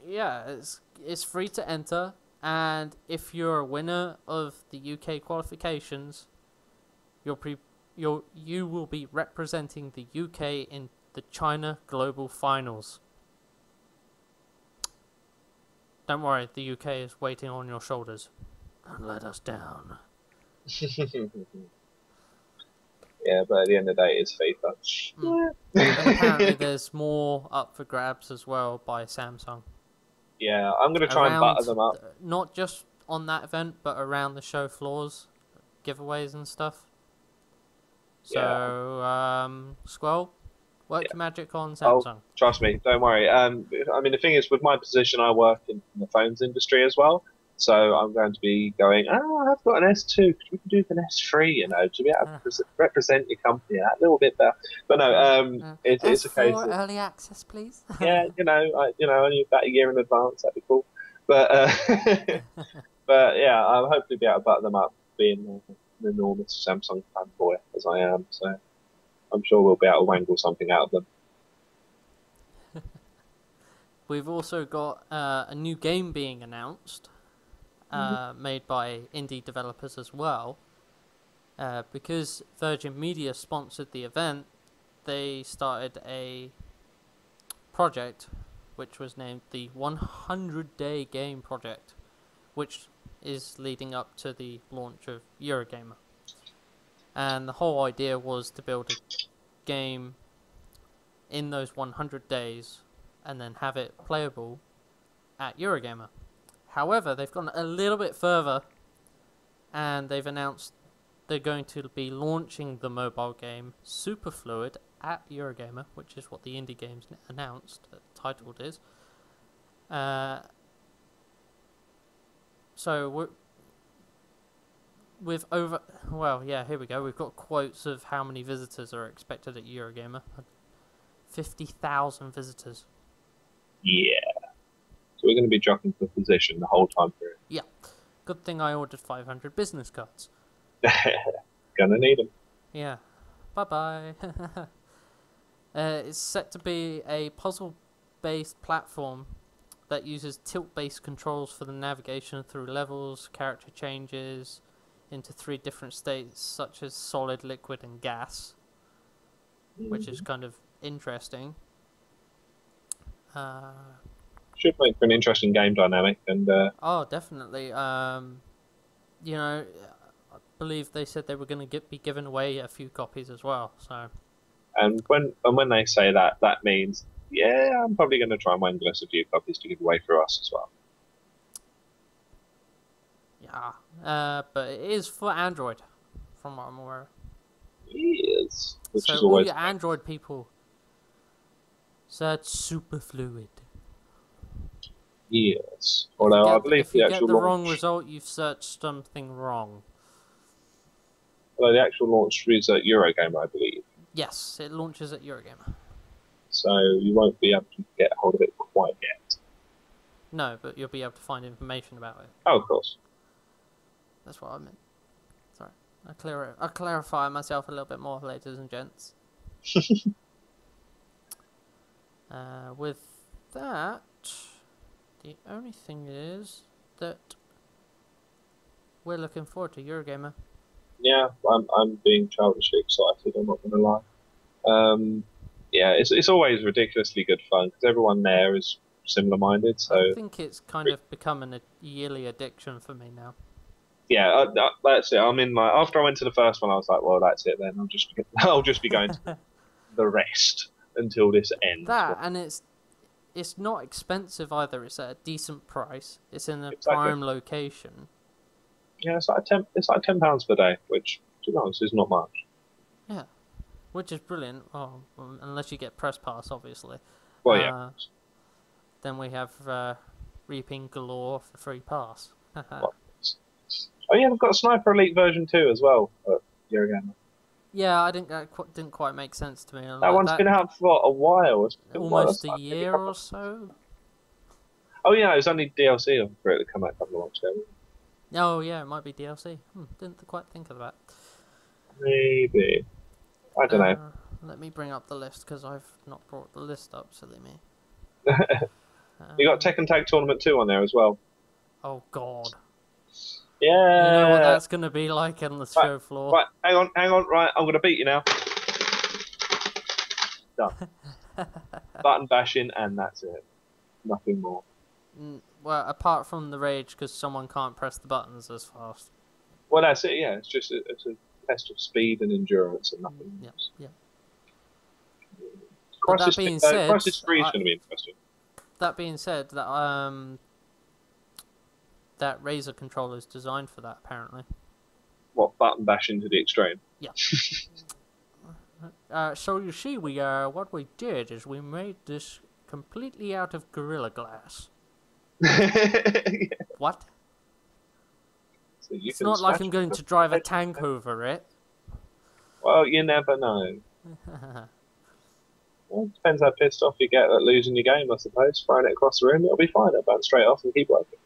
Yeah, it's free to enter, and if you're a winner of the UK qualifications, you will be representing the UK in the China Global Finals. Don't worry, the UK is waiting on your shoulders. Don't let us down. Yeah, but at the end of the day, it's FIFA. And apparently there's more up for grabs as well by Samsung. Yeah, I'm going to try and butter them up. Not just on that event, but around the show floors, giveaways and stuff. So, Squal, work your magic on Samsung. Oh, trust me, don't worry. I mean, the thing is, with my position, I work in the phones industry as well. So I'm going to be going, I've got an S2. Could we do an S3, you know, to be able to represent your company a little bit better. But no, it's a case of early access, please. Yeah, only about a year in advance. That'd be cool. But but yeah, I'll hopefully be able to butter them up, being an enormous Samsung fanboy as I am. So I'm sure we'll be able to wangle something out of them. We've also got a new game being announced. Made by indie developers as well. Because Virgin Media sponsored the event, they started a project which was named the 100-Day Game Project, which is leading up to the launch of Eurogamer. And the whole idea was to build a game in those 100 days and then have it playable at Eurogamer. However, they've gone a little bit further, and they've announced they're going to be launching the mobile game Superfluid at Eurogamer, which is what the indie games announced, titled is. So with over, well, yeah, here we go. We've got quotes of how many visitors are expected at Eurogamer. 50,000 visitors. Yeah. So we're going to be jockeying for position the whole time through. Yeah. Good thing I ordered 500 business cards. Gonna need them. Yeah. Bye-bye. It's set to be a puzzle-based platform that uses tilt-based controls for the navigation through levels, character changes into 3 different states, such as solid, liquid, and gas, which is kind of interesting. Should make for an interesting game dynamic, and oh, definitely. You know, I believe they said they were going to be giving away a few copies as well. So, and when they say that, that means I'm probably going to try and wangle us a few copies to give away for us as well. Yeah, but it is for Android, from what I'm aware of. Yes, which so is always all your Android people, search Superfluid. Yes. Although I believe if you get the wrong result, you've searched something wrong. Although the actual launch is at Eurogamer, I believe. Yes, it launches at Eurogamer. So you won't be able to get hold of it quite yet. No, but you'll be able to find information about it. Oh, of course. That's what I meant. Sorry. I'll clarify myself a little bit more, ladies and gents. With that, the only thing is that we're looking forward to Eurogamer. Yeah, I'm being childishly excited. I'm not going to lie. Yeah, it's always ridiculously good fun because everyone there is similar-minded. So I think it's kind of becoming a yearly addiction for me now. Yeah, that's it. After I went to the first one, I was like, well, that's it then. I'll just be going to the rest until this ends. And it's not expensive either. It's at a decent price. It's in a prime location. Yeah, it's like £10 per day, which, to be honest, is not much. Yeah, which is brilliant. Oh, unless you get press pass, obviously. Well, yeah. Then we have Reaping Galore for free pass. Oh yeah, we've got a Sniper Elite version 2 as well. Eurogamer. Yeah, I didn't quite make sense to me. That one's been out for a while. Almost a year or so. Oh yeah, it was only DLC for it to come out a couple of months ago. Oh yeah, it might be DLC. Didn't quite think of that. Maybe. I don't know. Let me bring up the list because I've not brought the list up. Silly me. You got Tekken Tag Tournament 2 on there as well. Oh god. Yeah. You know what that's going to be like on the show floor. Right, hang on, right, I'm going to beat you now. Done. Button bashing and that's it. Nothing more. Well, apart from the rage because someone can't press the buttons as fast. Well, that's it, yeah. It's just it's a test of speed and endurance and nothing else. Yeah. Crisis 3 is going to be interesting. That being said, that Razer controller is designed for that, apparently. What, button bashing to the extreme? Yeah. So you see, what we did is we made this completely out of Gorilla Glass. Yeah. What? So it's not like I'm going to drive a tank over it. Well, you never know. Well, it depends how pissed off you get at losing your game, I suppose. Throwing it across the room, it'll be fine. It'll bounce straight off and keep working.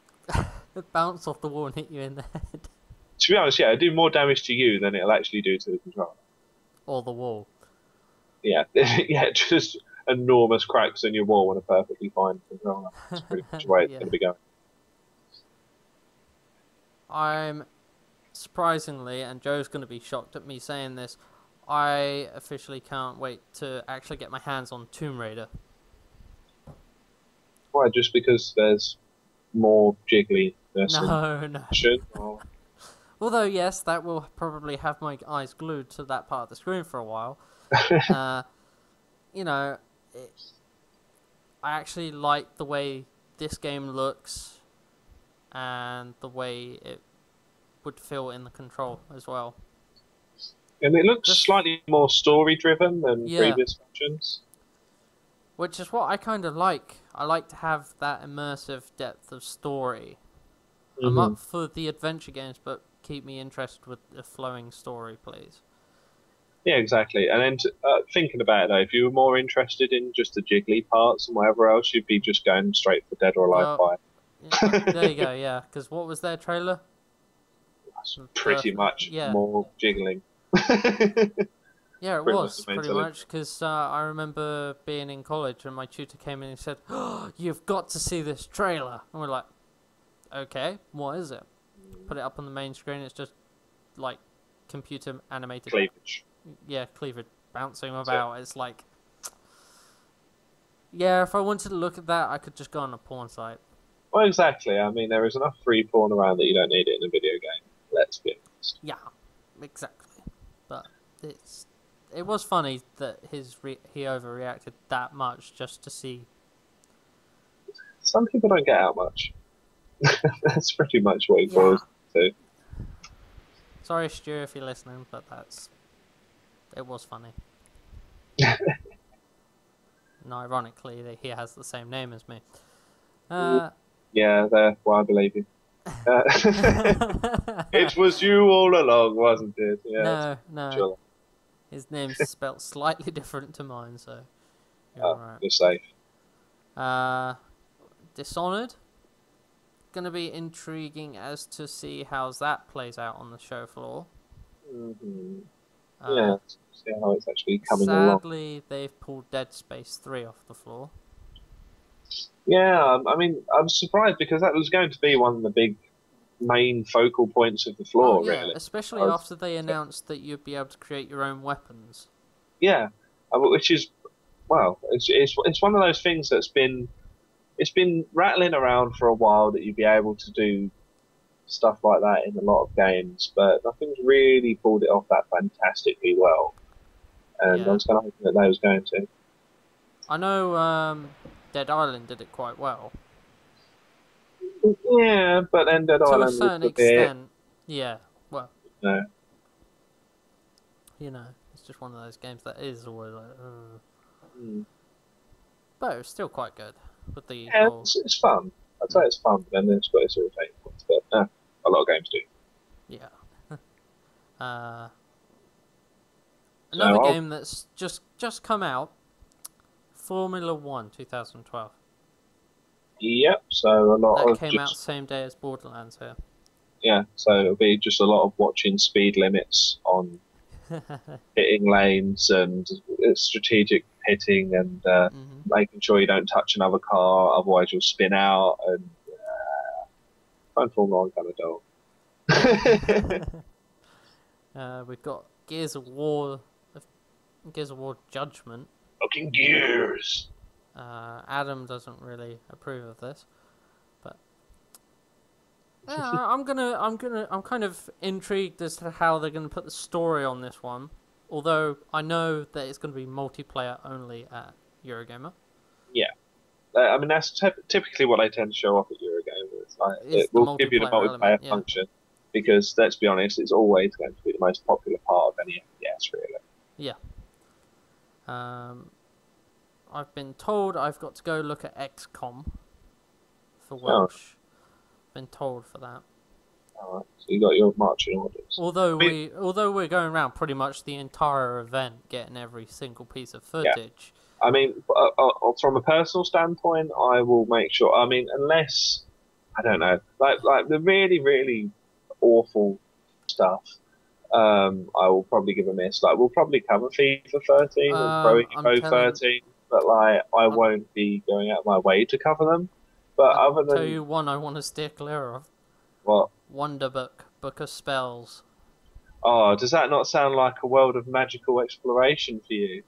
It bounce off the wall and hit you in the head. To be honest, yeah, it'll do more damage to you than it'll actually do to the controller. Or the wall. Yeah, yeah, just enormous cracks in your wall and a perfectly fine controller. That's pretty much the way it's going to be going. I'm surprisingly, and Joe's going to be shocked at me saying this, I officially can't wait to actually get my hands on Tomb Raider. Why? Just because there's more jiggly? No. Should? Or... Although, yes, that will probably have my eyes glued to that part of the screen for a while. You know, I actually like the way this game looks and the way it would feel in the control as well. And it looks slightly more story-driven than previous versions. Which is what I kind of like. I like to have that immersive depth of story. I'm up for the adventure games, but keep me interested with the flowing story, please. Yeah, exactly. And then thinking about it, though, if you were more interested in just the jiggly parts and whatever else, you'd be just going straight for Dead or Alive 5. Yeah, there you go, yeah. Because what was their trailer? That's pretty much more jiggling. Yeah, it was pretty much, because I remember being in college and my tutor came in and said, "Oh, you've got to see this trailer." And we're like, okay, what is it? Put it up on the main screen, it's just like computer animated cleavage. Yeah, cleavage bouncing about. It's like, yeah, if I wanted to look at that, I could just go on a porn site. Well, exactly. I mean, there is enough free porn around that you don't need it in a video game. Let's be honest. Yeah, exactly. But it was funny that he overreacted that much just to see. Some people don't get out much. That's pretty much what it boils to. Sorry, Stu, if you're listening, but it was funny. And ironically, he has the same name as me. Yeah, well, I believe you. It was you all along, wasn't it? Yeah, no. Sure. His name's spelt slightly different to mine, so you're right. You're safe. Dishonored. Gonna be intriguing as to see how that plays out on the show floor. Yeah, see how it's actually coming along. Sadly, they've pulled Dead Space 3 off the floor. Yeah, I mean, I'm surprised because that was going to be one of the big main focal points of the floor, really. Especially after they announced that you'd be able to create your own weapons. Yeah, which is, well, it's one of those things that's been rattling around for a while, that you'd be able to do stuff like that in a lot of games, but nothing's really pulled it off that fantastically well. And I was kind of hoping that they was going to. I know Dead Island did it quite well. Yeah, but then Dead Island to a certain extent, yeah. Well, no. You know, it's just one of those games that is always like. But it's still quite good. With the it's fun. I'd say it's fun, but then it's got its irritating points. But a lot of games do. Yeah. Another game that's just come out. Formula 1 2012. Yep, so a lot that came out same day as Borderlands here. Yeah, so it'll be just a lot of watching speed limits on hitting lanes and strategic hitting and making sure you don't touch another car, otherwise you'll spin out, and phone Formula 1 kind of dull. We've got Gears of War Judgment. Fucking Gears. Adam doesn't really approve of this, but I'm kind of intrigued as to how they're gonna put the story on this one. Although I know that it's going to be multiplayer only at Eurogamer. Yeah, I mean that's typically what they tend to show off at Eurogamer. It will give you the multiplayer function, because let's be honest, it's always going to be the most popular part of any FPS, really. Yeah. I've been told I've got to go look at XCOM for Welsh. Been told for that. Alright, so you got your marching orders. Although we're going around pretty much the entire event, getting every single piece of footage. Yeah. I mean, from a personal standpoint, I will make sure. I mean, unless I don't know, like the really really awful stuff, I will probably give a miss. Like we'll probably cover FIFA 13 and Pro 13. But like, I won't be going out of my way to cover them. But I'll tell you one I want to steer clear of. What? Wonder Book of Spells. Oh, does that not sound like a world of magical exploration for you?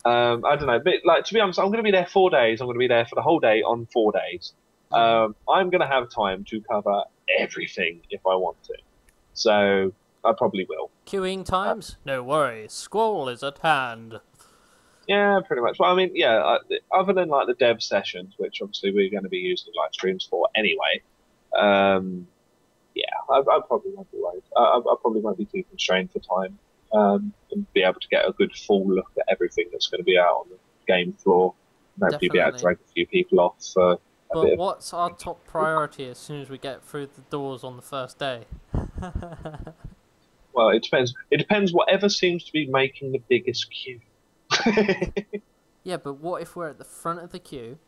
I don't know, but like to be honest, I'm going to be there 4 days. I'm going to be there for the whole day on 4 days. I'm going to have time to cover everything if I want to. So I probably will. Queuing times? No worries. Squall is at hand. Yeah, pretty much. Well, I mean, yeah, other than like the dev sessions, which obviously we're going to be using live streams for anyway, yeah, I probably won't be worried. I probably won't be too constrained for time, and be able to get a good full look at everything that's going to be out on the game floor. Hopefully be able to drag a few people off for But what's our top priority as soon as we get through the doors on the first day? Well, it depends. It depends whatever seems to be making the biggest queue. Yeah, but what if we're at the front of the queue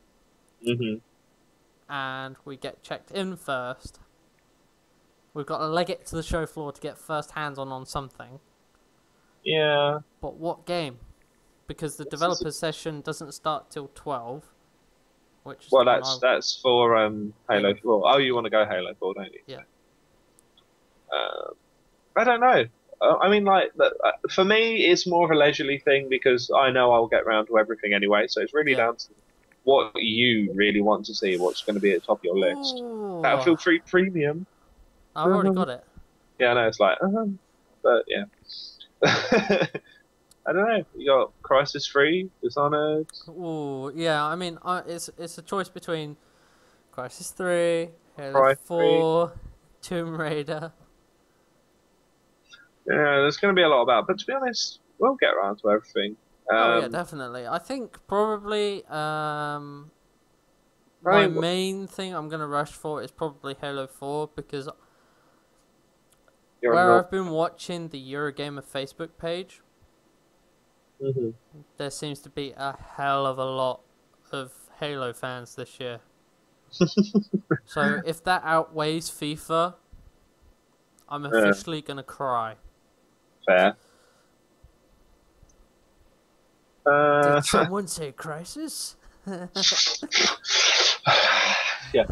and we get checked in first? We've got to leg it to the show floor to get first hands on something. Yeah. But what game? Because the developer session doesn't start till 12. Which is that's for Halo 4. Oh, you want to go Halo 4, don't you? Yeah. I don't know. I mean, like, for me, it's more of a leisurely thing because I know I'll get around to everything anyway. So it's really down to what you really want to see, what's going to be at the top of your list. Ooh. Battlefield 3 Premium. I've already got it. Yeah, I know. It's like, but yeah. I don't know. You got Crisis 3, Dishonored. Oh, yeah. I mean, it's a choice between Crisis 3, Halo 4, Tomb Raider. Yeah, there's going to be a lot about, but to be honest, we'll get around to everything. Oh yeah, definitely. I think probably my main thing I'm going to rush for is probably Halo 4 because where I've been watching the Eurogamer Facebook page, there seems to be a hell of a lot of Halo fans this year. So if that outweighs FIFA, I'm officially gonna cry. Fair. Did someone say crisis? Yeah.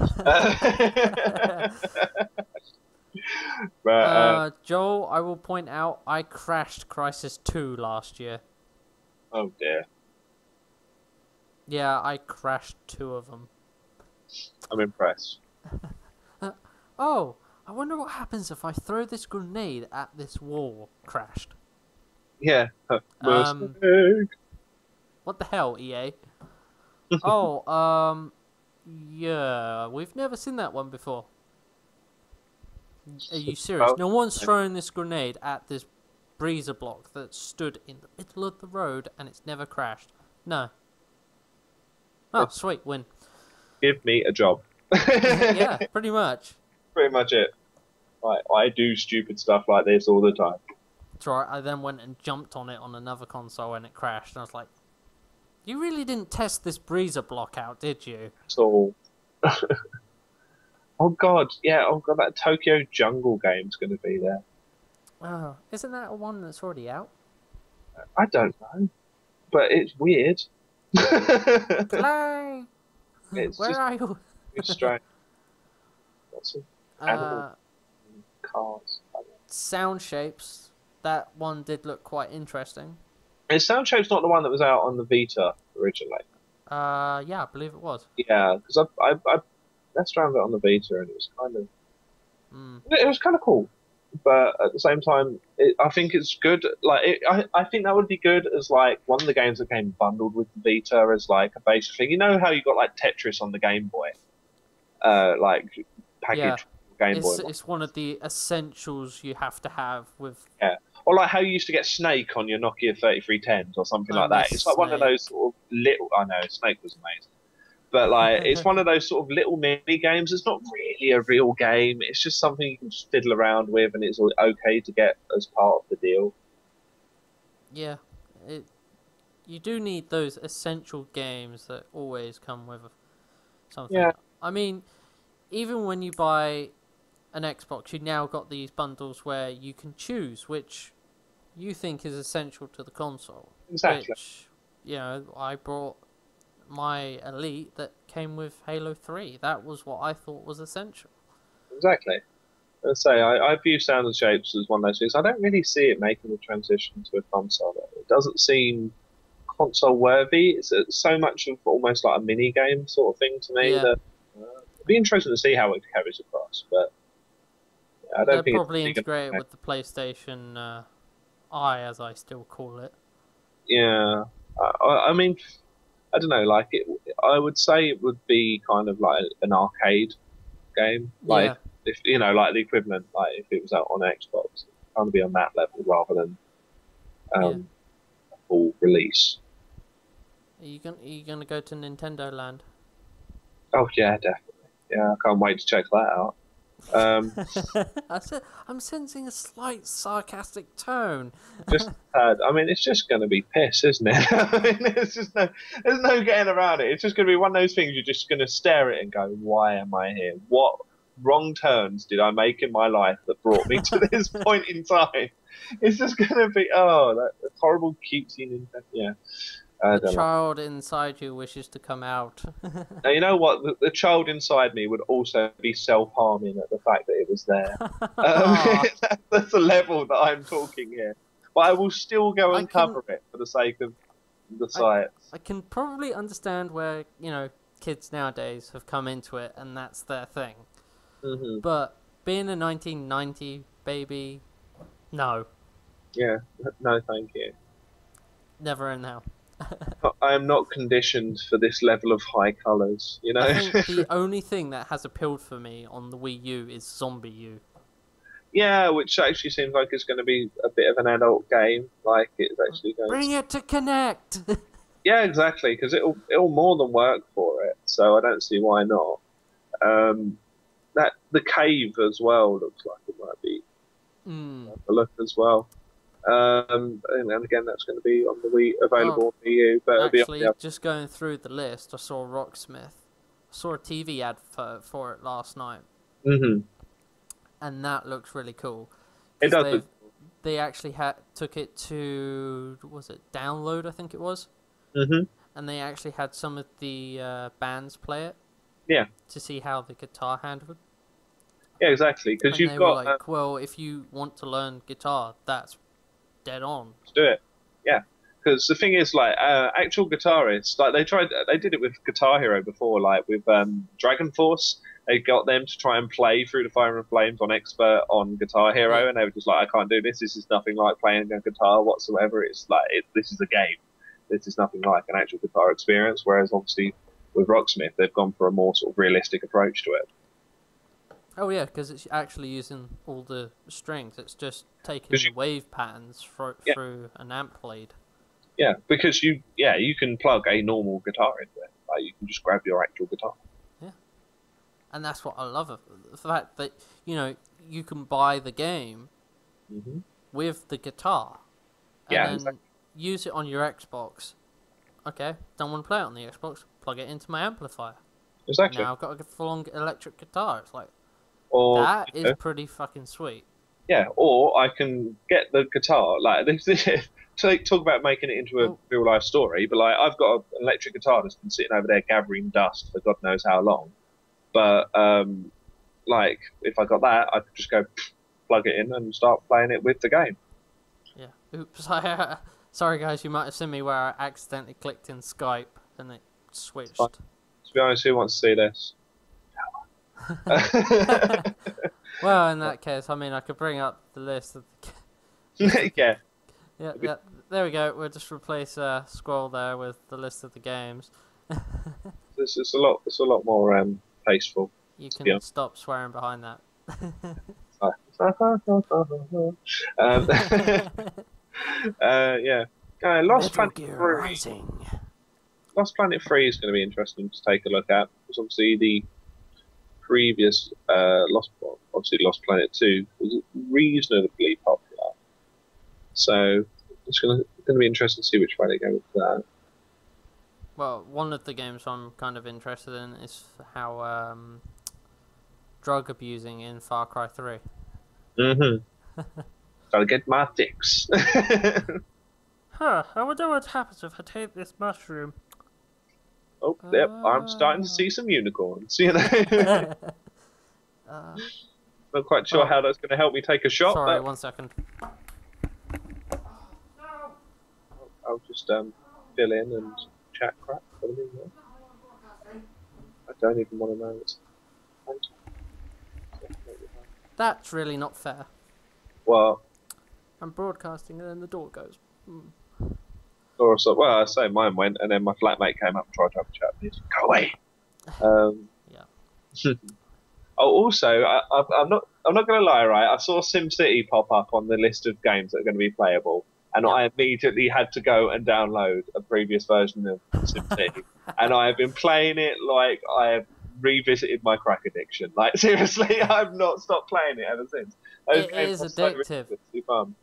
Joel, I will point out I crashed Crisis 2 last year. Oh dear. Yeah, I crashed 2 of them. I'm impressed. Oh, I wonder what happens if I throw this grenade at this wall. Crashed. Yeah. What the hell, EA? Yeah, we've never seen that one before. Are you serious? No one's thrown this grenade at this breezer block that stood in the middle of the road and it's never crashed. No. Oh, sweet, win. Give me a job. Yeah, pretty much. Pretty much it. Right, I do stupid stuff like this all the time. That's right, I then went and jumped on it on another console and it crashed, and I was like, you really didn't test this breezer block out, did you? So, oh god, yeah, oh god, that Tokyo Jungle game's going to be there. Oh, isn't that one that's already out? I don't know, but it's weird. Hello! Where are you? It's strange. Lots of animal cars. Sound Shapes, that one did look quite interesting. Is Sound Shapes not the one that was out on the Vita originally? Yeah, I believe it was. Yeah, because I messed around with it on the Vita and it was kind of it was kind of cool, but at the same time, I think it's good. Like, I think that would be good as like one of the games that came bundled with the Vita as like a basic thing. You know how you got like Tetris on the Game Boy, like package Game Boy. It's one of the essentials you have to have with. Yeah. Or like how you used to get Snake on your Nokia 3310s or something like that. It's like one of those sort of little. I know Snake was amazing, but like it's one of those sort of little mini games. It's not really a real game. It's just something you can just fiddle around with, and it's okay to get as part of the deal. Yeah, you do need those essential games that always come with something. Yeah. I mean, even when you buy an Xbox, you now got these bundles where you can choose which you think is essential to the console. Exactly. Which, you know, I brought my Elite that came with Halo 3. That was what I thought was essential. Exactly. Let's say I view Sound Shapes as one of those things. I don't really see it making the transition to a console. It doesn't seem console worthy. It's so much of almost like a mini game sort of thing to me. Yeah. That it'd be interesting to see how it carries across, but I don't think they'll probably integrate it with the PlayStation Eye, as I still call it. Yeah, I mean, I don't know. Like, I would say it would be kind of like an arcade game, like if you know, like the equivalent, like if it was out on Xbox, it'd kind of be on that level rather than a full release. Are you gonna go to Nintendo Land? Oh yeah, definitely. Yeah, I can't wait to check that out. I'm sensing a slight sarcastic tone. Just I mean, it's just going to be piss, isn't it? I mean, there's no getting around it. It's just going to be one of those things you're just going to stare at it and go, "Why am I here? What wrong turns did I make in my life that brought me to this point in time?" It's just going to be that horrible cutesy Nintendo. Yeah. The child inside you wishes to come out. Now, you know what? The child inside me would also be self-harming at the fact that it was there. That's the level that I'm talking here. But I will still go and cover it for the sake of the science. I can probably understand where, you know, kids nowadays have come into it and that's their thing. Mm-hmm. But being a 1990 baby, no. Yeah, no thank you. Never and now. I am not conditioned for this level of high colours, you know? I think the only thing that has appealed for me on the Wii U is Zombie U. Yeah, which actually seems like it's going to be a bit of an adult game. Like, it's actually going Bring it to Connect! Yeah, exactly, because it'll more than work for it, so I don't see why not. The cave as well looks like it might be a look as well. And again, that's going to be on the Wii, available on Wii U. But actually, just going through the list, I saw Rocksmith. I saw a TV ad for it last night. Mm-hmm. and that looks really cool. It does. They actually took it to, was it download? I think it was. And they actually had some of the bands play it. Yeah. To see how the guitar handled. Yeah, exactly. Because you've got like, well, if you want to learn guitar, that's dead on. Let's do it. Yeah. Because the thing is, like, actual guitarists, like they did it with Guitar Hero before, like with Dragon Force. They got them to try and play Through the Fire and Flames on Expert on Guitar Hero, and they were just like, I can't do this. This is nothing like playing a guitar whatsoever. It's like, this is a game. This is nothing like an actual guitar experience. Whereas obviously with Rocksmith, they've gone for a more sort of realistic approach to it. Oh yeah, because it's actually using all the strings. It's just taking the wave patterns through an amp blade. Yeah, because you can plug a normal guitar into it. Like, you can just grab your actual guitar. Yeah, and that's what I love of the fact that you can buy the game with the guitar, and then use it on your Xbox. Okay, don't want to play it on the Xbox. Plug it into my amplifier. Exactly. Now I've got a full-on electric guitar. It's like that is pretty fucking sweet. Yeah, or I can get the guitar like this. Talk about making it into a real life story, but like I've got an electric guitar that's been sitting over there gathering dust for God knows how long. But like if I got that, I could just go plug it in and start playing it with the game. Yeah. Oops. Sorry guys, you might have seen me where I accidentally clicked in Skype and it switched. To be honest, who wants to see this? Well, in that case, I mean, I could bring up the list of the Yeah, there we go. We'll just replace Squal there with the list of the games. It's a lot more tasteful. You can stop swearing behind that. Yeah. Lost Planet 3. Lost Planet 3 is going to be interesting to take a look at, because obviously the previous Lost Planet 2 was reasonably popular. So it's going to be interesting to see which way they go with that. Well, one of the games I'm kind of interested in is how drug abusing in Far Cry 3. Gotta get my fix. I wonder what happens if I take this mushroom. Oh, yep, I'm starting to see some unicorns, Not quite sure how that's going to help me take a shot. Sorry, 1 second. I'll just fill in and chat crap. I don't even want to know what's... That's really not fair. Well, I'm broadcasting and then the door goes. Or so, well, I say mine went, and then my flatmate came up and tried to have a chat with me. Go away. Yeah. Oh, also, I'm not going to lie, right? I saw SimCity pop up on the list of games that are going to be playable, and I immediately had to go and download a previous version of SimCity, and I have been playing it like I have revisited my crack addiction. Like, seriously, I've not stopped playing it ever since. It is addictive. So fun.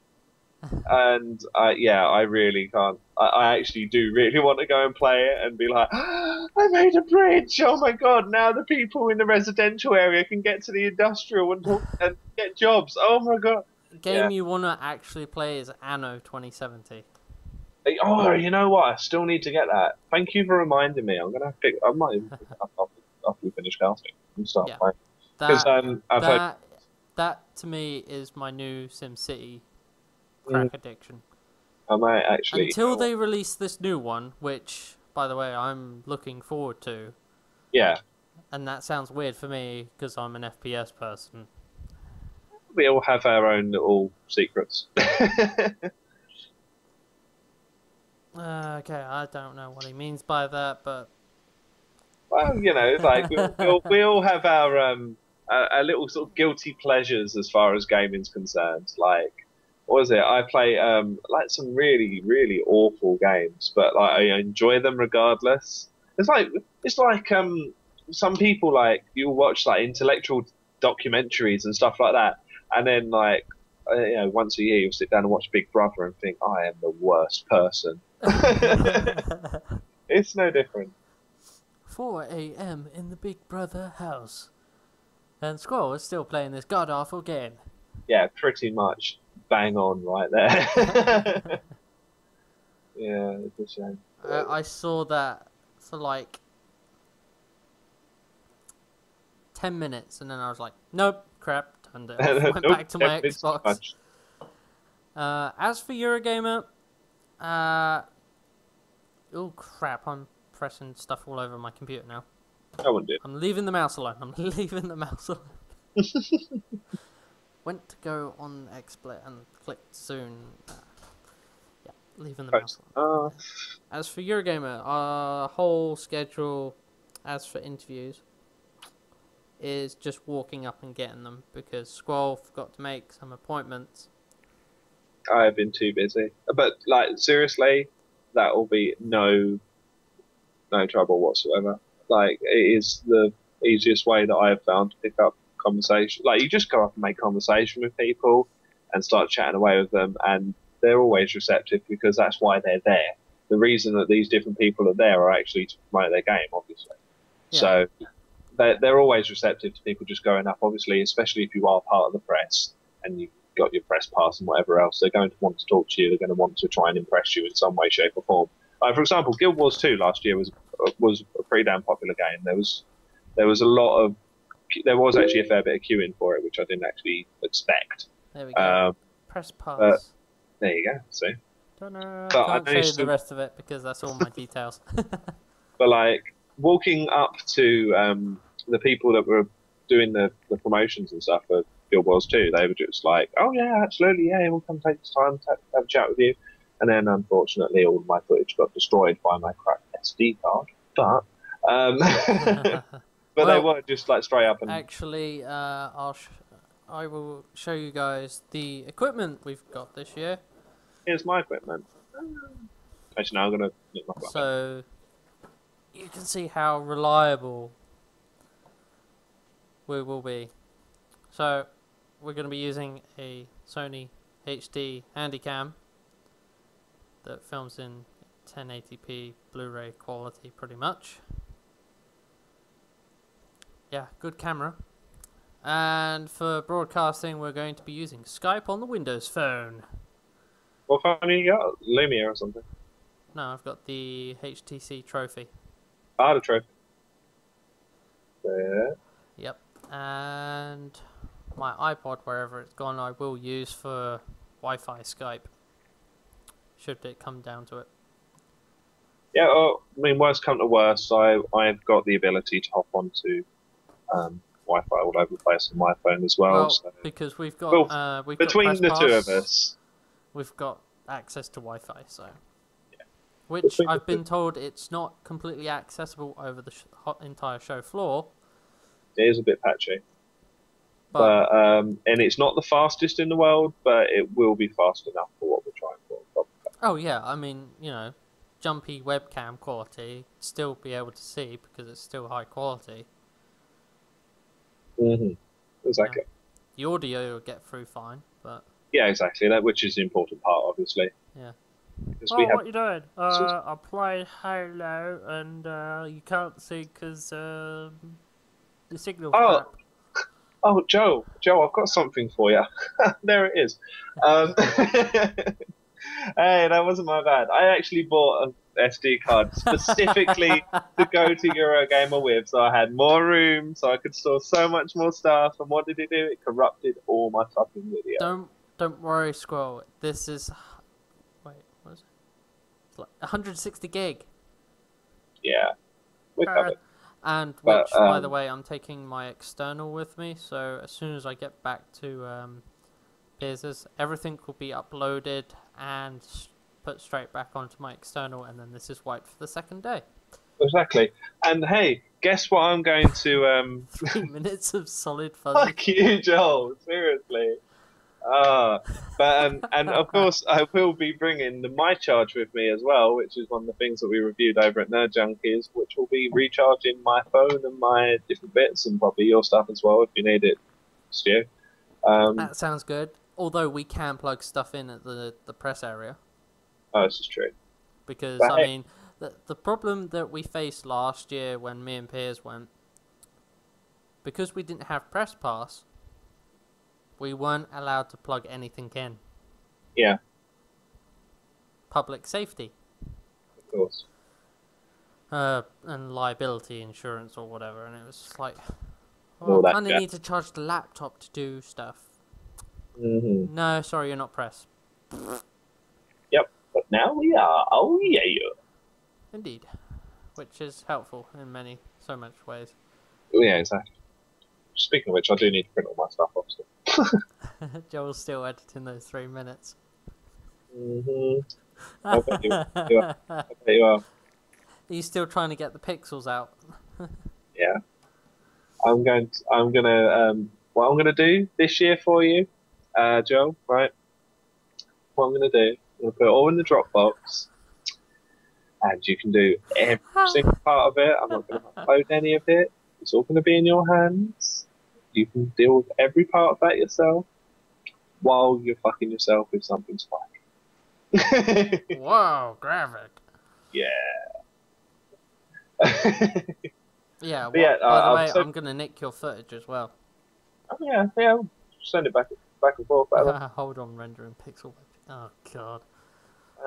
And I really can't. I actually do really want to go and play it and be like, I made a bridge. Oh my god! Now the people in the residential area can get to the industrial and get jobs. Oh my god! The game you want to actually play is Anno 2070. Oh, you know what? I still need to get that. Thank you for reminding me. I'm gonna pick. I might even pick it up after we finish casting and start playing. Because that to me is my new SimCity. Crack addiction. I might actually... Until they release this new one, which, by the way, I'm looking forward to. Yeah. And that sounds weird for me, because I'm an FPS person. We all have our own little secrets. Okay, I don't know what he means by that, but... Well, you know, like, we all have our little sort of guilty pleasures as far as gaming's concerned. Like, what was it? I play like some really, really awful games, but like I enjoy them regardless. It's like some people, like, you'll watch like intellectual documentaries and stuff like that, and then like once a year you'll sit down and watch Big Brother and think, I am the worst person. It's no different. 4 a.m. in the Big Brother house. And Squal is still playing this god-awful game. Yeah, pretty much bang on right there. Yeah, it's a shame. I saw that for like 10 minutes, and then I was like, nope, crap, turned it off. Went back to my Xbox. As for Eurogamer, oh crap, I'm pressing stuff all over my computer now. I wouldn't do it. I'm leaving the mouse alone. I'm leaving the mouse alone. Went to go on XSplit and clicked soon. Yeah, leaving the mouse alone. As for Eurogamer, our whole schedule, as for interviews, is just walking up and getting them because Squal forgot to make some appointments. I have been too busy. But, like, seriously, that will be no trouble whatsoever. Like, it is the easiest way that I have found to pick up conversation. Like, you just go up and make conversation with people and start chatting away with them, and they're always receptive because that's why they're there. The reason that these different people are there are actually to promote their game, obviously. Yeah. So they're always receptive to people just going up, obviously, especially if you are part of the press and you've got your press pass and whatever else. They're going to want to talk to you. They're going to want to try and impress you in some way, shape or form. For example, Guild Wars 2 last year was a pretty damn popular game. There was actually a fair bit of queuing for it, which I didn't actually expect. There we go. Press pass. There you go. See. Don't know. I can't show you the rest of it because that's all my details. But like walking up to the people that were doing the promotions and stuff for Guild Wars 2, they were just like, "Oh yeah, absolutely, yeah, we'll come take this time to have a chat with you." And then, unfortunately, all of my footage got destroyed by my cracked SD card. But, but they were just like straight up and. Actually, I will show you guys the equipment we've got this year. Here's my equipment. Actually, now I'm gonna. So, you can see how reliable we will be. So, we're going to be using a Sony HD Handycam that films in 1080p Blu-ray quality pretty much. Yeah, good camera. And for broadcasting, we're going to be using Skype on the Windows Phone. What phone have you got? Lumia or something? No, I've got the HTC Trophy. The Trophy. There. Yep. And my iPod, wherever it's gone, I will use for Wi-Fi Skype. Should it come down to it. Yeah, I mean, worst come to worst, I've got the ability to hop onto Wi-Fi all over the place on my phone as well. So. Because we've got between the two of us, we've got access to Wi-Fi. So, yeah. Which I've been told it's not completely accessible over the entire show floor. It is a bit patchy. But and it's not the fastest in the world, but it will be fast enough for what we're trying for. Probably. Oh yeah, I mean, you know, jumpy webcam quality, still be able to see because it's still high quality. Exactly. The audio will get through fine, but yeah, exactly. That which is the important part, obviously. Yeah. What you doing? I played Halo, and you can't see because the signal's crap. Oh, Joe, I've got something for you. There it is. Hey, that wasn't my bad. I actually bought an SD card specifically to go to Eurogamer with, so I had more room, so I could store so much more stuff. And what did it do? It corrupted all my fucking videos. Don't worry, Squal. This is what is it? It's like 160 gig. Yeah, we're covered. And which, by the way, I'm taking my external with me, so as soon as I get back to Piers', everything will be uploaded and put straight back onto my external, and then this is wiped for the second day. Exactly. And hey, guess what I'm going to... 3 minutes of solid fuzzy. Fuck you, Joel, seriously. But and of course I will be bringing the My Charge with me as well, which is one of the things that we reviewed over at Nerd Junkies, which will be recharging my phone and my different bits and probably your stuff as well if you need it, Stu. That sounds good. Although we can plug stuff in at the press area. Oh, this is true. Because I mean, the problem that we faced last year when me and Piers went because we didn't have press pass, we weren't allowed to plug anything in. Yeah. Public safety. Of course. And liability insurance or whatever, and it was just like, I kind of need to charge the laptop to do stuff. No, sorry, you're not press. Yep, but now we are. Oh yeah. Indeed, which is helpful in so much ways. Yeah, exactly. Speaking of which, I do need to print all my stuff off still. Joel's still editing those 3 minutes. I bet you are. I bet you are. He's still trying to get the pixels out. Yeah. What I'm gonna do this year for you, Joel, right? What I'm gonna do, I'm gonna put it all in the Dropbox, and you can do every single part of it. I'm not gonna upload any of it. It's all gonna be in your hands. You can deal with every part of that yourself, while you're fucking yourself with something spiky. Wow, graphic. Yeah. Yeah, by the way, I'm gonna nick your footage as well. Oh, yeah, I'll send it back and forth. Hold on, rendering pixel. Oh god.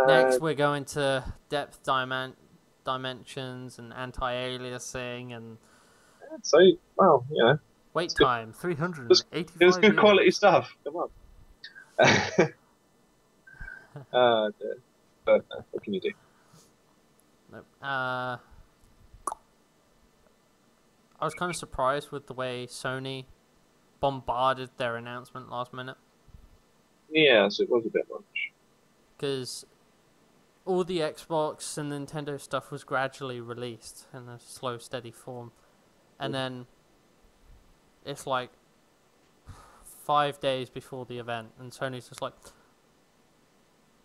Next, we're going to depth dimensions and anti-aliasing and. So, well, you know. Wait time 385. It was good quality stuff. Come on. But what can you do? Nope. I was kind of surprised with the way Sony bombarded their announcement last minute. Yes, it was a bit much. Because all the Xbox and Nintendo stuff was gradually released in a slow, steady form. And then it's like 5 days before the event, and Sony's just like,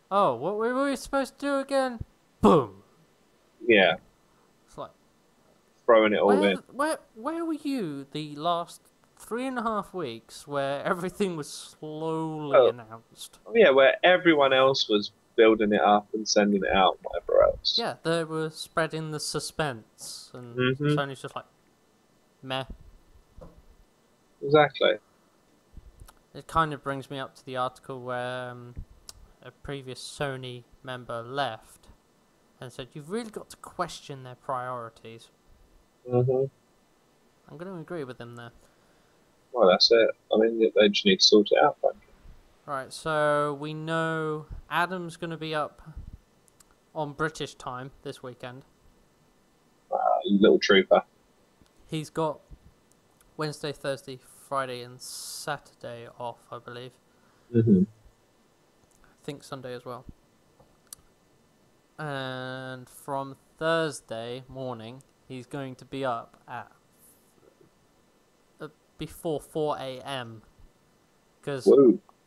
oh, what were we supposed to do again? Boom! Yeah. It's like throwing it all in. Where were you the last 3.5 weeks where everything was slowly announced? Oh, yeah, where everyone else was building it up and sending it out and whatever else. Yeah, they were spreading the suspense, and Sony's just like, meh. Exactly. It kind of brings me up to the article where a previous Sony member left and said, you've really got to question their priorities. I'm going to agree with him there. Well, that's it. I mean, they just need to sort it out, frankly. Right, so we know Adam's going to be up on British time this weekend. Little trooper. He's got Wednesday, Thursday, Friday and Saturday off, I believe. I think Sunday as well. And from Thursday morning, he's going to be up at before 4 a.m. because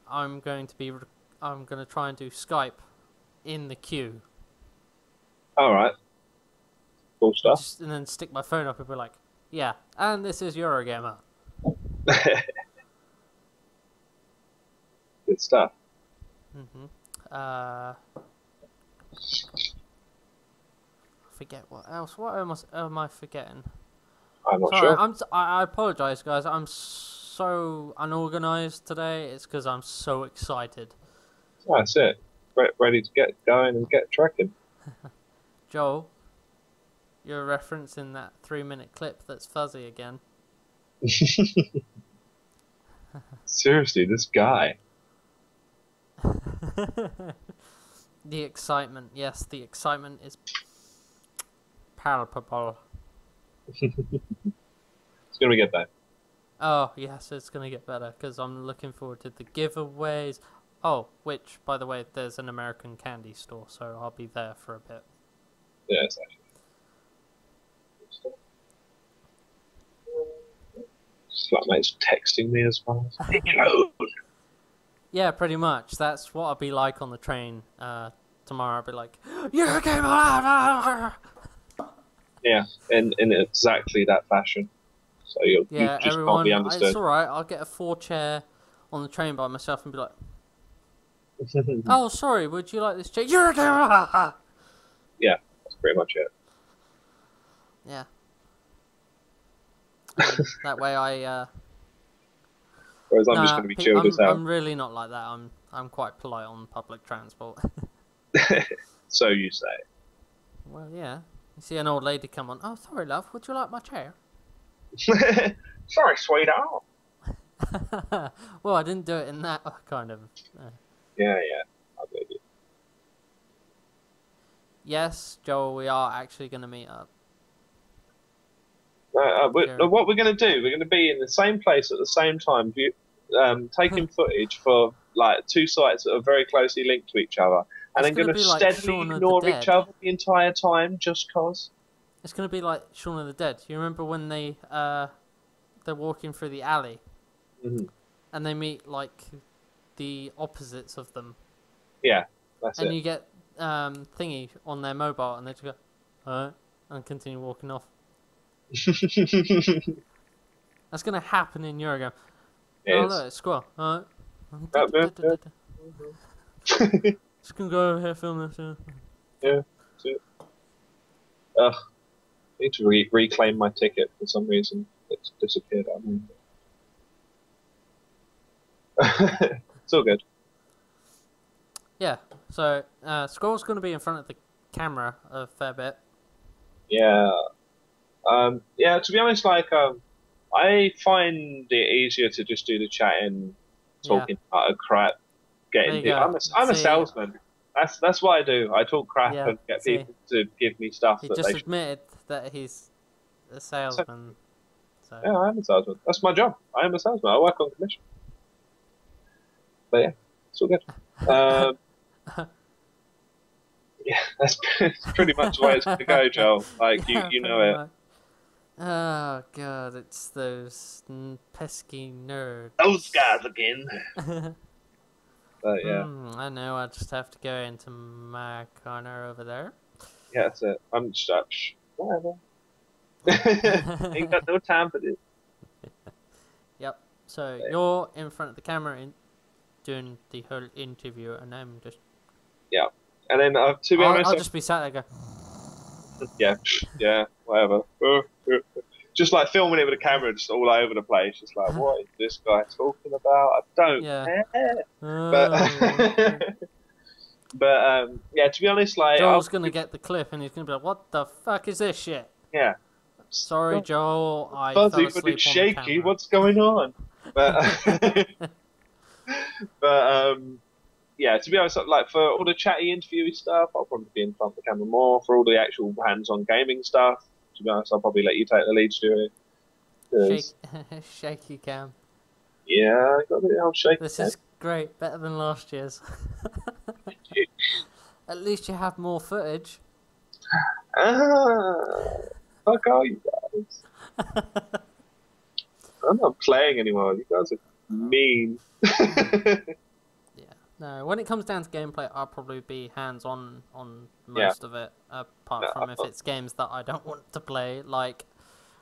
I'm going to try and do Skype in the queue. All right. Cool stuff. And then stick my phone up and be like, yeah, and this is Eurogamer. Good stuff. Forget what else. What am I forgetting? I'm not sure. I apologise, guys. I'm so unorganised today. It's because I'm so excited. That's it. Ready to get going and get tracking. Joel, you're referencing that 3-minute clip that's fuzzy again. Seriously, this guy. The excitement, yes, the excitement is palpable. It's going to get better. Oh, yes, it's going to get better, because I'm looking forward to the giveaways. Oh, which, by the way, there's an American candy store, so I'll be there for a bit. Yeah, it's actually. Flatmate's texting me as well. Yeah, pretty much. That's what I'll be like on the train tomorrow. I'll be like, Eurogamer! Yeah, in exactly that fashion. So you just everyone, can't be understood. It's alright, I'll get a 4-chair on the train by myself and be like, oh, sorry, would you like this chair? Eurogamer! Yeah, that's pretty much it. Yeah. That way I. Whereas I'm just going to be chilled as hell. I'm really not like that. I'm quite polite on public transport. So you say. Well, yeah. You see an old lady come on. Oh, sorry, love. Would you like my chair? Sorry, sweetheart. Well, I didn't do it in that kind of. Yeah, I believe you. Yes, Joel, we are actually going to meet up. What we're going to do? We're going to be in the same place at the same time, taking footage for like 2 sites that are very closely linked to each other, and then going to steadily ignore each other the entire time, just cause. It's going to be like Shaun of the Dead. You remember when they're walking through the alley, and they meet like the opposites of them. Yeah, that's it. And you get thingy on their mobile, and they just go, "Alright," and continue walking off. That's going to happen in Eurogamer. Oh, look, it's Squal. Alright. Just going to go over here, film this. Yeah, that's it. Ugh. I need to reclaim my ticket for some reason. It's disappeared out of me. It's all good. Yeah, so Squal's going to be in front of the camera a fair bit. Yeah. Yeah, to be honest, like, I find it easier to just do the chatting, talking utter crap, getting. I'm a salesman. That's what I do. I talk crap and get people to give me stuff. He just admitted that he's a salesman. So. Yeah, I am a salesman. That's my job. I am a salesman. I work on commission. But yeah, it's all good. Yeah, that's pretty much the way it's going to go, Joel. Like, you know it. Oh god, it's those pesky nerds. Those guys again. But yeah. I know, I just have to go into my corner over there. Yeah, that's it. I'm stuck. Whatever. Ain't got no time for this. Yep. So you're in front of the camera doing the whole interview, and I'm just. Yeah, and then to be honest, I'll just be sat there. Yeah, whatever. Just like filming it with a camera, just all over the place. Just like, what is this guy talking about? I don't care. But yeah, to be honest, like Joel's gonna get the clip, and he's gonna be like, "What the fuck is this shit?" Yeah. Sorry, Joel. I fuzzy, fell asleep but it's shaky. What's going on? But yeah, to be honest, like for all the chatty interviewy stuff, I'll probably be in front of the camera more. For all the actual hands-on gaming stuff, to be honest, I'll probably let you take the lead, Stewie. Shaky cam. Yeah, I got the old shaky. This is great, better than last year's. At least you have more footage. Fuck are you guys? I'm not playing anymore. You guys are mean. No, when it comes down to gameplay, I'll probably be hands-on on most of it, apart from if it's games that I don't want to play. Like,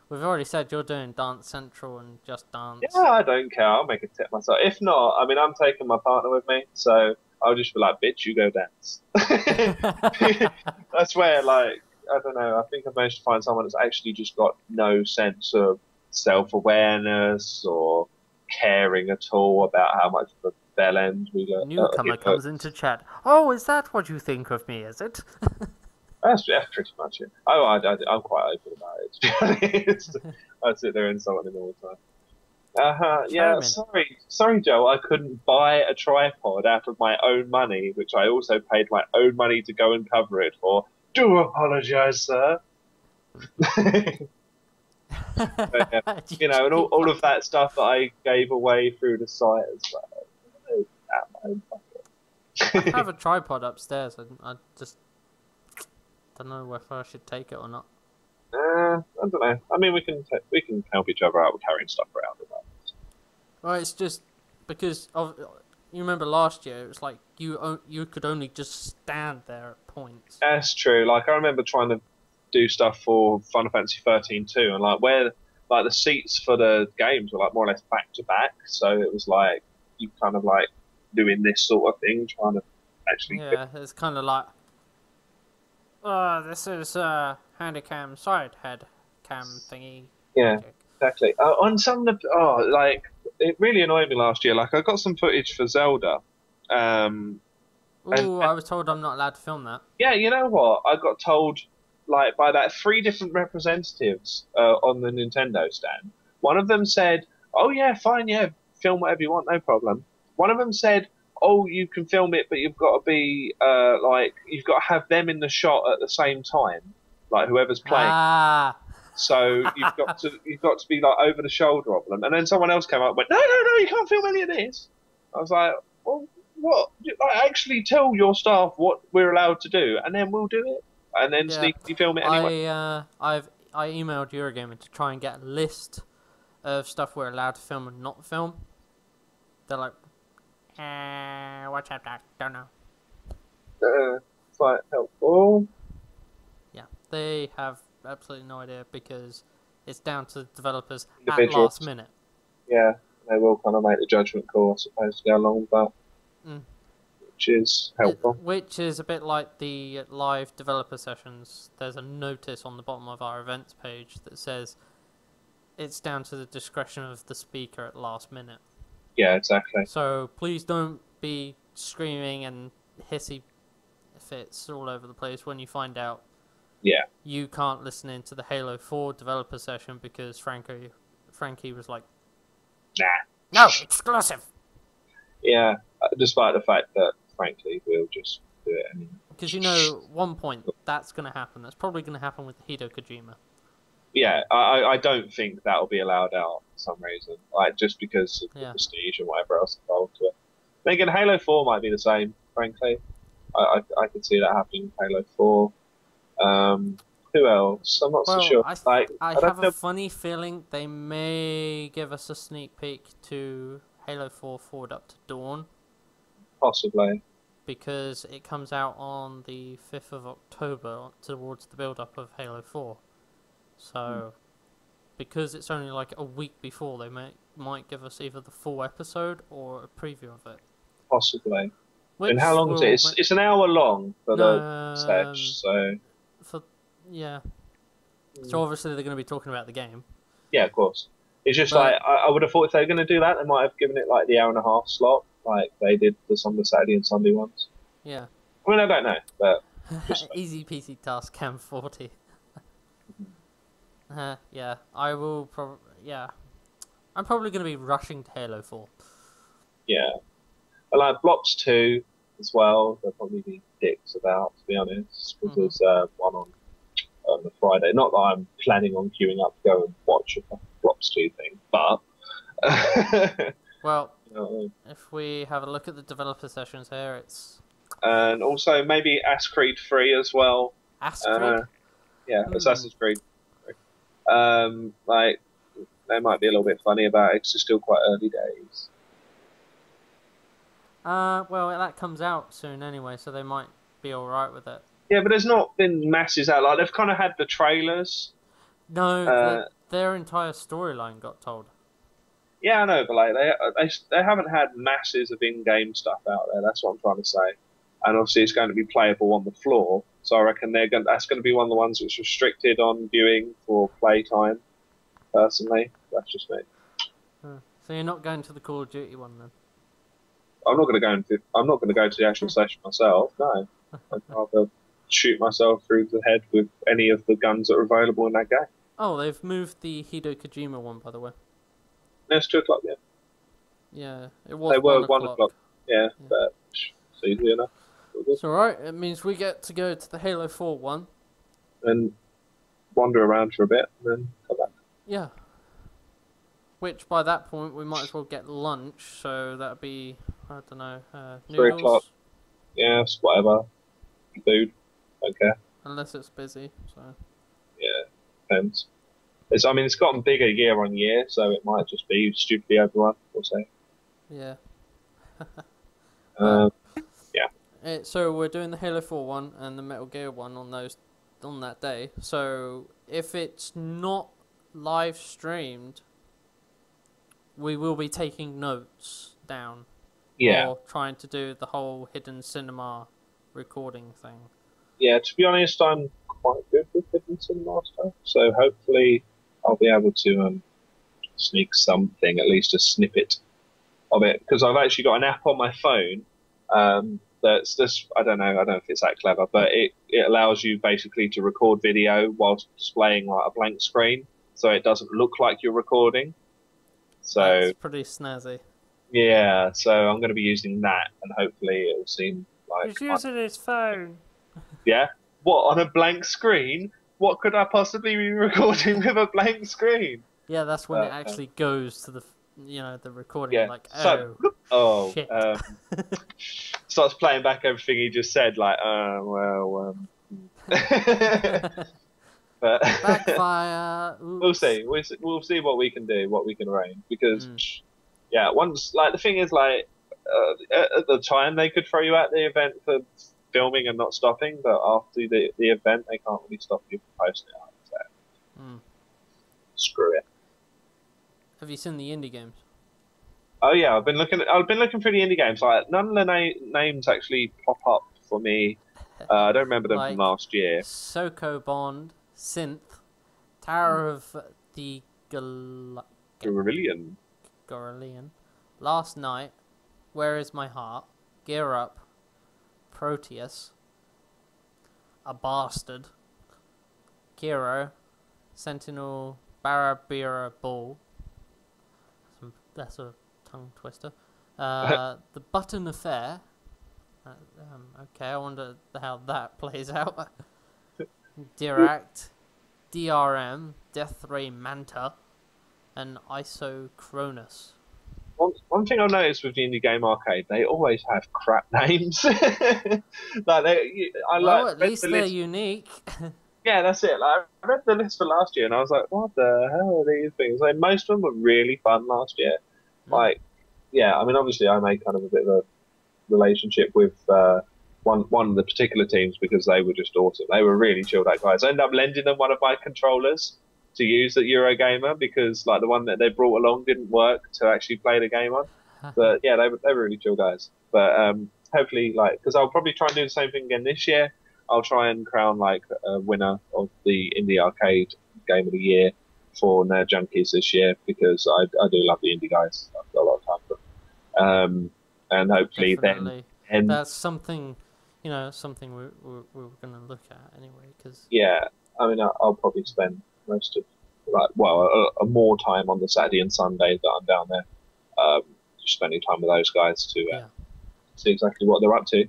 we've already said you're doing Dance Central and Just Dance. Yeah, I don't care. I'll make a tip myself. If not, I mean, I'm taking my partner with me, so I'll just be like, bitch, you go dance. That's where, like, I don't know, I think I've managed to find someone that's actually just got no sense of self-awareness or caring at all about how much of a bell end we got. Newcomer comes into chat. Oh, is that what you think of me, is it? That's pretty much it. I'm quite open about it, to be honest. I sit there and insult him all the time. Yeah, sorry, Joe, I couldn't buy a tripod out of my own money, which I also paid my own money to go and cover it for. Do apologise, sir. But, you know, and all of that stuff that I gave away through the site as well. I have a tripod upstairs, and I just don't know whether I should take it or not. I don't know. I mean, we can help each other out with carrying stuff around. Well, it's just because you remember last year, it was like you could only just stand there at points. That's true. Like I remember trying to do stuff for Final Fantasy 13 too, and like where like the seats for the games were like more or less back to back, so it was like you kind of like doing this sort of thing, trying to actually. Yeah, it's kind of like, this is handicam side head cam thingy. Yeah, Exactly. On some of the, like, it really annoyed me last year. Like, I got some footage for Zelda. I was told I'm not allowed to film that. Yeah, you know what? I got told, like, by that 3 different representatives on the Nintendo stand. One of them said, "Oh yeah, fine, yeah, film whatever you want, no problem." One of them said, "Oh, you can film it, but you've got to be like, you've got to have them in the shot at the same time, like whoever's playing." So you've got to be like over the shoulder of them. And then someone else came up and went, "No, you can't film any of this." I was like, "Well, what? Like, actually tell your staff what we're allowed to do, and then we'll do it, and then sneakily film it anyway." I emailed Eurogamer to try and get a list of stuff we're allowed to film and not film. They're like, what's up, Doc? Don't know. Quite helpful. Yeah, they have absolutely no idea because it's down to the developers at last minute. Yeah, they will kind of make the judgment call, I suppose, to go along with that. Which is helpful. Which is a bit like the live developer sessions. There's a notice on the bottom of our events page that says it's down to the discretion of the speaker at last minute. Yeah, exactly. So please don't be screaming and hissy fits all over the place when you find out you can't listen into the Halo 4 developer session because Frankie was like, nah. No, exclusive! Yeah, despite the fact that, frankly, we'll just do it anyway. Because, you know, one point, that's going to happen. That's probably going to happen with Hideo Kojima. Yeah, I don't think that'll be allowed out for some reason. Like, just because of the prestige and whatever else involved to it. Then again, Halo 4 might be the same, frankly. I could see that happening with Halo 4. Who else? I'm not so sure. I have a funny feeling they may give us a sneak peek to Halo 4 Forward Up to Dawn. Possibly. Because it comes out on the 5th of October towards the build-up of Halo 4. So, because it's only like a week before, they might give us either the full episode or a preview of it. Possibly. And how long is it? It's an hour long for the stage, so... So obviously they're going to be talking about the game. Yeah, of course. It's just like, I would have thought if they were going to do that, they might have given it like the hour-and-a-half slot, like they did for some of the Saturday and Sunday ones. Yeah. I mean, I don't know, but... Easy peasy task, Cam 40. Yeah, I will probably... Yeah. I'm probably going to be rushing to Halo 4. Yeah. I like Blocks 2 as well. They'll probably be dicks about, to be honest, because there's one on the Friday. Not that I'm planning on queuing up to go and watch a Blocks 2 thing, but... Well, if we have a look at the developer sessions here, it's... And also maybe Assassin's Creed 3 as well. Assassin's Creed 3. Like, they might be a little bit funny about it because it's still quite early days. Well, that comes out soon anyway, so they might be alright with it. Yeah, but there's not been masses out. Like, they've kind of had the trailers. No, their entire storyline got told. Yeah, I know, but like they haven't had masses of in-game stuff out there. That's what I'm trying to say. And obviously, it's going to be playable on the floor. So I reckon that's going to be one of the ones that's restricted on viewing for playtime. Personally, that's just me. So you're not going to the Call of Duty one then? I'm not going to go to the actual session myself. No, I'd rather shoot myself through the head with any of the guns that are available in that game. Oh, they've moved the Hideo Kojima one, by the way. It's 2 o'clock, yeah. Yeah, it was. They were 1 o'clock. Yeah, but it's easy enough. It's alright. It means we get to go to the Halo 4 one. And wander around for a bit, and then come back. Yeah. Which, by that point, we might as well get lunch, so that'd be, I don't know, noodles? 3 o'clock. Yeah, it's whatever. Food. Okay. Unless it's busy, so... Yeah, depends. It's gotten bigger year on year, so it might just be stupidly overrun, we'll say. Yeah. Yeah. So we're doing the Halo 4 one and the Metal Gear one on that day. So if it's not live streamed, we will be taking notes down. Yeah. Or trying to do the whole hidden cinema recording thing. Yeah, to be honest, I'm quite good with hidden cinema stuff, so hopefully I'll be able to sneak something, at least a snippet of it, because I've actually got an app on my phone that's just, I don't know if it's that clever, but it allows you basically to record video whilst displaying like a blank screen, so it doesn't look like you're recording. So that's pretty snazzy. Yeah, so I'm going to be using that, and hopefully it'll seem like he's using his phone. Yeah? What, on a blank screen? What could I possibly be recording with a blank screen? Yeah, that's when it actually goes to the, the recording. Yeah. Like, shit. Starts playing back everything he just said. Like, but backfire. We'll see. We'll see what we can do, what we can arrange. Because, yeah, once the thing is like, at the time they could throw you out the event for filming and not stopping, but after the event they can't really stop you from posting it. So screw it. Have you seen the indie games? Oh yeah, I've been looking through the indie games. Like none of the names actually pop up for me. I don't remember them from last year. Soko Bond, Synth, Tower of the Gorillion. Last Night, Where Is My Heart, Gear Up, Proteus, A Bastard, Kiro, Sentinel, Barabira Ball. That's a tongue twister. The Button Affair. Okay, I wonder how that plays out. Diract, DRM, Death Ray Manta, and Isocronus. One thing I've noticed with the Indie Game Arcade, they always have crap names. At least they're unique. Yeah, that's it. Like, I read the list for last year, and I was like, "What the hell are these things?" Like, most of them were really fun last year. Like, yeah, I mean, obviously, I made kind of a bit of a relationship with one of the particular teams because they were just awesome. They were really chilled out guys. I ended up lending them one of my controllers to use at Eurogamer because like the one that they brought along didn't work to actually play the game on. But yeah, they were really chill guys. But hopefully, like, because I'll probably try and do the same thing again this year. I'll try and crown like a winner of the Indie Arcade Game of the Year for Nerd Junkies this year because I do love the indie guys. I've got a lot of time for them. And hopefully then that's something, something we're going to look at anyway. Cause yeah, I mean, I'll probably spend most of more time on the Saturday and Sunday that I'm down there, just spending time with those guys to see exactly what they're up to.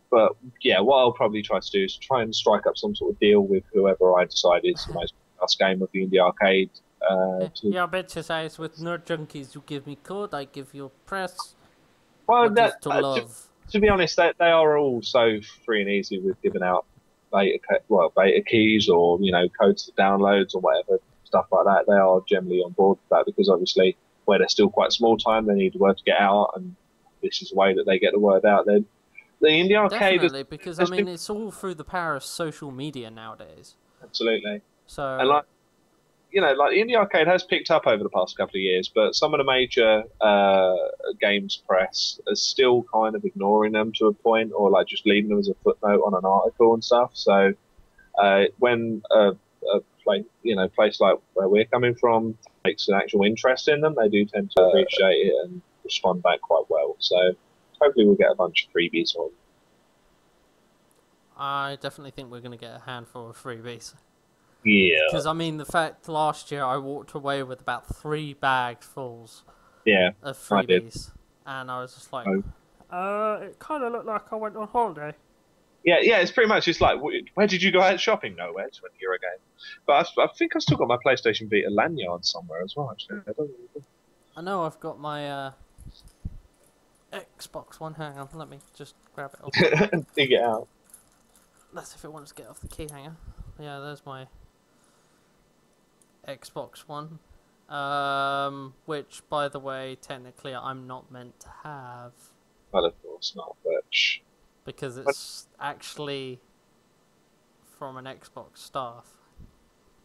But yeah, what I'll probably try to do is try and strike up some sort of deal with whoever I decide is the most best game of the Indie Arcade. Yeah, I bet you say with Nerd Junkies, you give me code, I give you press. Well, to be honest, they are all so free and easy with giving out beta keys or codes to downloads or whatever stuff like that. They are generally on board with that because obviously where they're still quite small time, they need the word to get out, and this is the way that they get the word out. Then the Indie Arcade definitely because I mean it's all through the power of social media nowadays. Absolutely. So and like the Indie Arcade has picked up over the past couple of years, but some of the major games press is still kind of ignoring them to a point, or like just leaving them as a footnote on an article and stuff. So when a place like where we're coming from takes an actual interest in them, they do tend to appreciate it and respond back quite well. So hopefully we'll get a bunch of freebies on. I definitely think we're going to get a handful of freebies. Yeah. Because, I mean, the fact last year I walked away with about 3 bags fulls of freebies. And I was just like... it kind of looked like I went on holiday. Yeah, it's pretty much, it's like, where did you go out shopping? Nowhere, it's 20 year ago. But I think I've still got my PlayStation Vita lanyard somewhere as well, actually. I know I've got my Xbox One. Hang on, let me just grab it off. Dig it out. That's if it wants to get off the key hanger. Yeah, there's my Xbox One. Which, by the way, technically I'm not meant to have. Well, of course not, but... Because it's actually from an Xbox staff.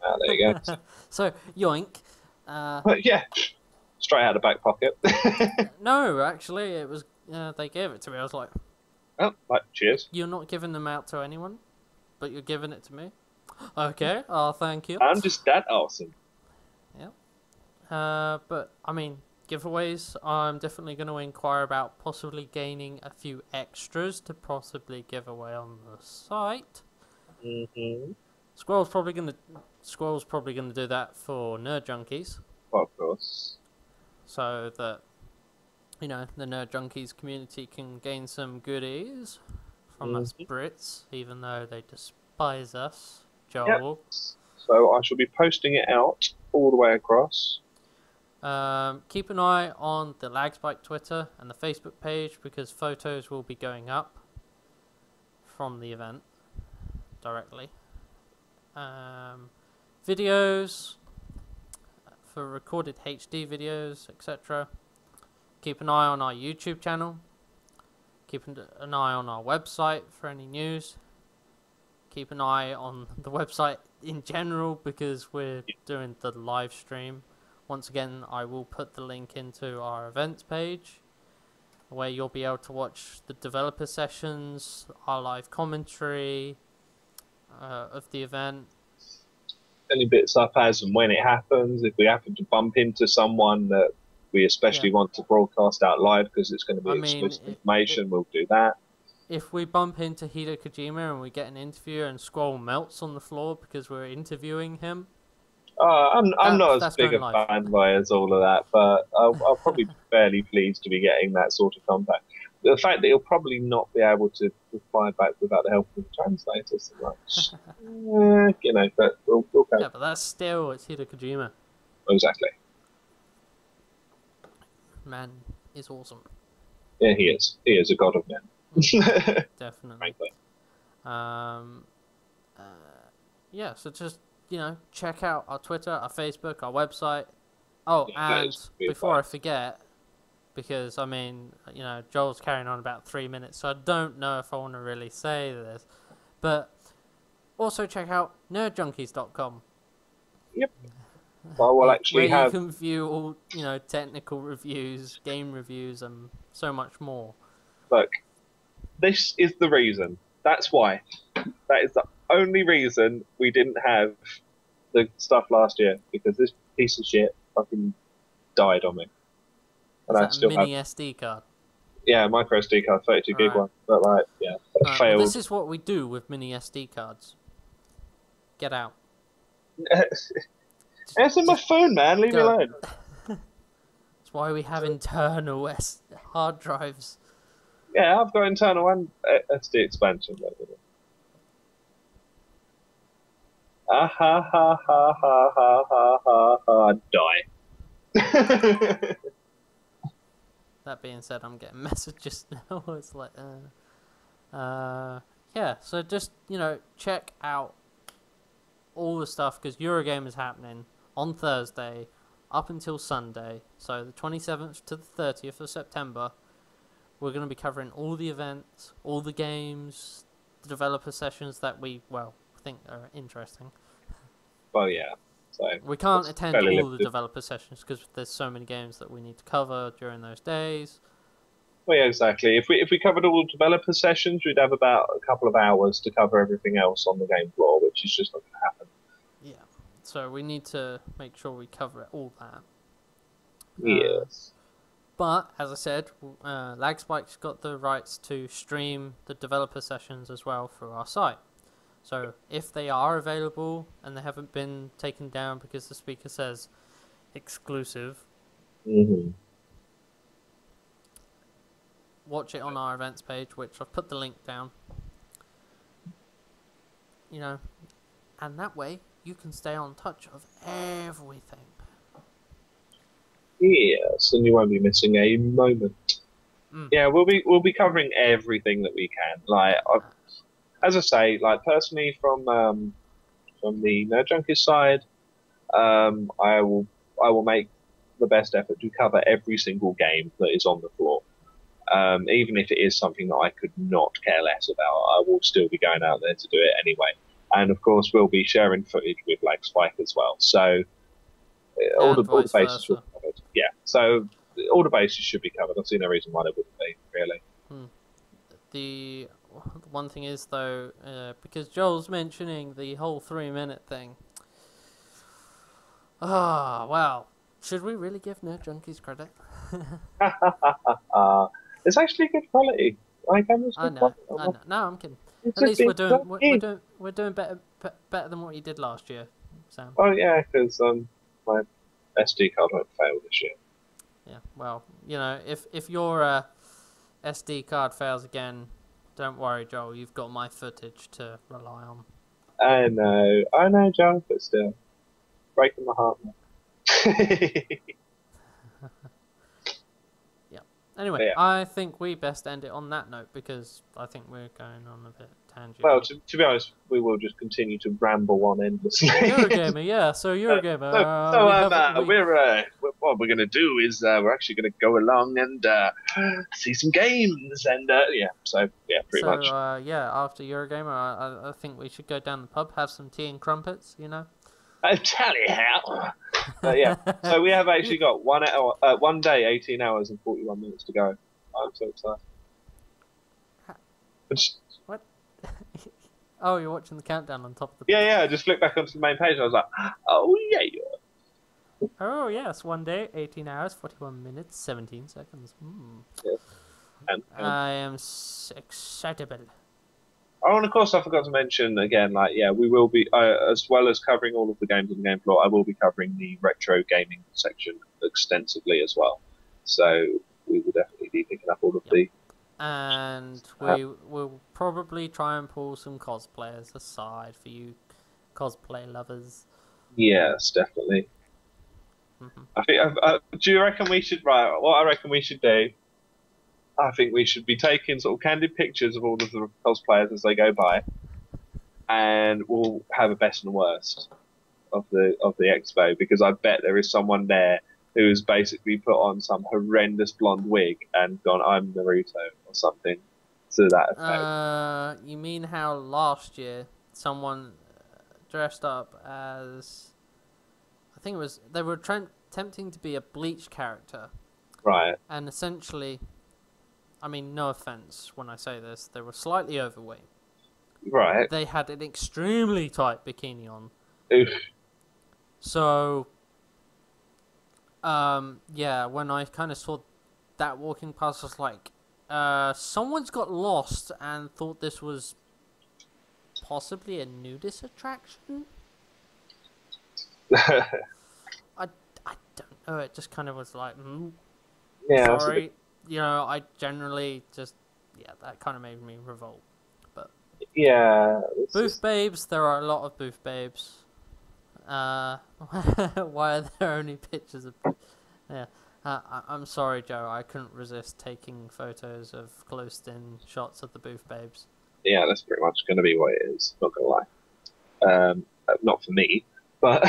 Ah, there you go. So, yoink. Yeah, straight out of the back pocket. No, actually, it was. They gave it to me. I was like, oh, right, cheers. You're not giving them out to anyone, but you're giving it to me. Okay, thank you. I'm just that awesome. Yep. But I mean, giveaways, I'm definitely going to inquire about possibly gaining a few extras to possibly give away on the site. Squal's probably going to do that for Nerd Junkies. Of course. So that, you know, the Nerd Junkies community can gain some goodies from us Brits, even though they despise us. Joel. Yep. So I shall be posting it out all the way across. Keep an eye on the LagSpike Twitter and the Facebook page, because photos will be going up from the event directly. Videos for recorded HD videos, etc. Keep an eye on our YouTube channel. Keep an eye on our website for any news. Keep an eye on the website in general, because we're doing the live stream. Once again, I will put the link into our events page, where you'll be able to watch the developer sessions, our live commentary of the event. Any bits up as and when it happens. If we happen to bump into someone that we especially want to broadcast out live because it's going to be exclusive information, we'll do that. If we bump into Hideo Kojima and we get an interview and Squal melts on the floor because we're interviewing him, I'm not as big a fanboy as all of that, but I'll probably be fairly pleased to be getting that sort of contact. The fact that he'll probably not be able to reply back without the help of the translators, you know, but we'll go. Yeah, but that's still, it's Hideo Kojima. Exactly. Man is awesome. Yeah, he is. He is a god of men. Definitely. Frankly. Yeah, so just, you know, check out our Twitter, our Facebook, our website. Oh, yeah, and before I forget, because, I mean, you know, Joel's carrying on about 3 minutes, so I don't know if I want to really say this, but also check out nerdjunkies.com. Yep. Well, we'll actually where you can view all, you know, technical reviews, game reviews, and so much more. Look, this is the reason. That's why. That is the only reason we didn't have the stuff last year, because this piece of shit fucking died on me. And I still have a mini SD card. Yeah, micro SD card, 32 gig one. But like, yeah, failed. Well, this is what we do with mini SD cards. Get out. It's in my phone, man. Leave me alone. That's why we have internal hard drives. Yeah, I've got internal and SD expansion. Ha ha ha ha ha ha ha ha. Die. That being said, I'm getting messages now. It's like, yeah. So just, you know, check out all the stuff, because Eurogame is happening on Thursday up until Sunday. So the 27th to the 30th of September, we're going to be covering all the events, all the games, the developer sessions that we, well, think are interesting. Well, yeah. So we can't attend all the developer sessions because there's so many games that we need to cover during those days. Well, yeah, exactly. If we covered all the developer sessions, we'd have about a couple of hours to cover everything else on the game floor, which is just not going to happen. Yeah. So we need to make sure we cover all that. Yes. But, as I said, LagSpike's got the rights to stream the developer sessions as well through our site. So, if they are available and they haven't been taken down because the speaker says exclusive, watch it on our events page, which I've put the link down. You know, and that way you can stay on touch of everything. Yes, and you won't be missing a moment. Yeah, we'll be covering everything that we can. Like, as I say, like personally from the Nerd Junkies side, I will make the best effort to cover every single game that is on the floor. Even if it is something that I could not care less about, I will still be going out there to do it anyway. And of course, we'll be sharing footage with LagSpike as well. So all the bases will be covered. Yeah, so all the bases should be covered. I see no reason why they wouldn't be, really. The one thing is, though, because Joel's mentioning the whole 3-minute thing. Well, Should we really give Nerd Junkies credit? It's actually good quality. Like, I know. No, I'm kidding. At least we're doing better than what you did last year, Sam. Oh yeah, because my SD card won't fail this year. Yeah, well, you know, if your SD card fails again, don't worry, Joel. You've got my footage to rely on. I know, Joel, but still, breaking my heart. Yeah. Anyway, yeah. I think we best end it on that note because I think we're going on a bit tangent. Well, to be honest, we will just continue to ramble on endlessly. Eurogamer, yeah. So Eurogamer. What we're going to do is we're actually going to go along and see some games and pretty much. Yeah, after Eurogamer, I think we should go down the pub, have some tea and crumpets, you know. Oh, tally how! Yeah, so we have actually got 1 hour, 1 day, 18 hours and 41 minutes to go. I'm so excited. What? Oh, you're watching the countdown on top of the... Yeah, I just flicked back onto the main page and I was like, oh yeah. Oh yes, 1 day, 18 hours, 41 minutes, 17 seconds. Yes. I am excitable. Oh, and of course, I forgot to mention again. We will be as well as covering all of the games on the game floor. I will be covering the retro gaming section extensively as well. So we will definitely be picking up all of the. And we will probably try and pull some cosplayers aside for you cosplay lovers. Yes, definitely. I think. Do you reckon we should? Right. What I reckon we should do. I think we should be taking sort of candid pictures of all of the cosplayers as they go by, and we'll have a best and worst of the expo because I bet there is someone there who has basically put on some horrendous blonde wig and gone, "I'm Naruto" or something to that effect. You mean how last year someone dressed up as, I think it was, they were attempting to be a Bleach character, right? And essentially, I mean, no offense when I say this, they were slightly overweight. Right. They had an extremely tight bikini on. Oof. So, yeah, when I kind of saw that walking past, I was like, someone's got lost and thought this was possibly a nudist attraction? I don't know, it just kind of was like, yeah, sorry. You know, I generally just, that kind of made me revolt. But yeah, booth babes, there are a lot of booth babes. Why are there only pictures of? Yeah, I'm sorry, Joe. I couldn't resist taking photos of closed-in shots of the booth babes. Yeah, that's pretty much going to be what it is. Not gonna lie. Not for me, but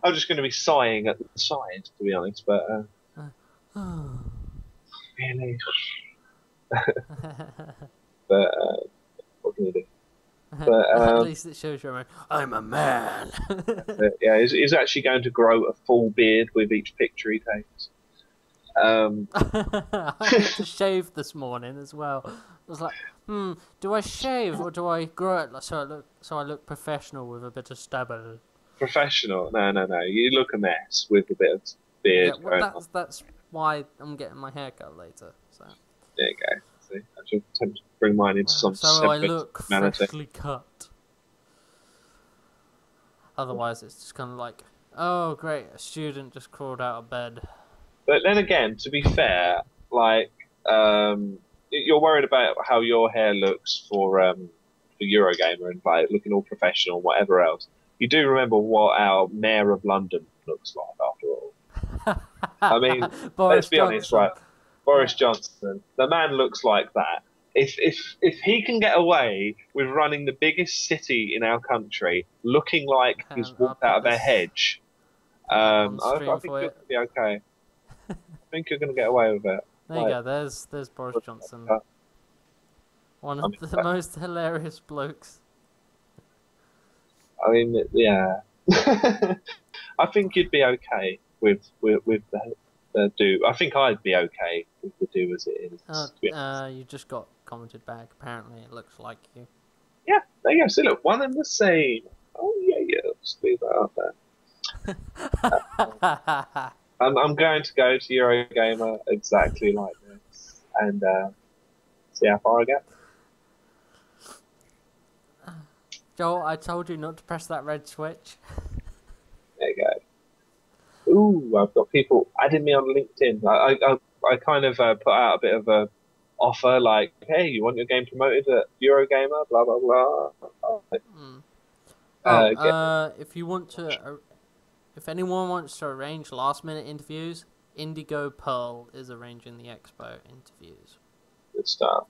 I'm just going to be sighing at the side, to be honest. But. Really? But what can you do? But at least it shows you're I'm a man. Yeah, he's actually going to grow a full beard with each picture he takes. I had to shave this morning as well. I was like, do I shave or do I grow it so I look professional with a bit of stubble? Professional? No. You look a mess with a bit of beard. Yeah, well, that's why I'm getting my hair cut later. So there you go. See, I should attempt to bring mine into some so I look freshly cut. Otherwise, it's just kind of like, oh great, a student just crawled out of bed. But then again, to be fair, like you're worried about how your hair looks for Eurogamer and like looking all professional and whatever else. You do remember what our Mayor of London looks like after all. I mean, let's be honest, right? Boris Johnson, the man looks like that. If he can get away with running the biggest city in our country, looking like he's walked out of a hedge, I think you'll be okay. I think you're going to get away with it. There you go. There's Boris Johnson, one of the most hilarious blokes. I mean, yeah. I think you'd be okay with the do. I think I'd be okay with the do as it is. You just got commented back. Apparently, it looks like you. Yeah, there you go. See, look, one and the same. Oh yeah, let's leave that up there. I'm going to go to Eurogamer exactly like this and see how far I get. Joel, I told you not to press that red switch. There you go. Ooh, I've got people adding me on LinkedIn. I kind of put out a bit of a offer like, hey, you want your game promoted at Eurogamer? Blah blah blah. If you want to, if anyone wants to arrange last-minute interviews, Indigo Pearl is arranging the expo interviews. Good stuff.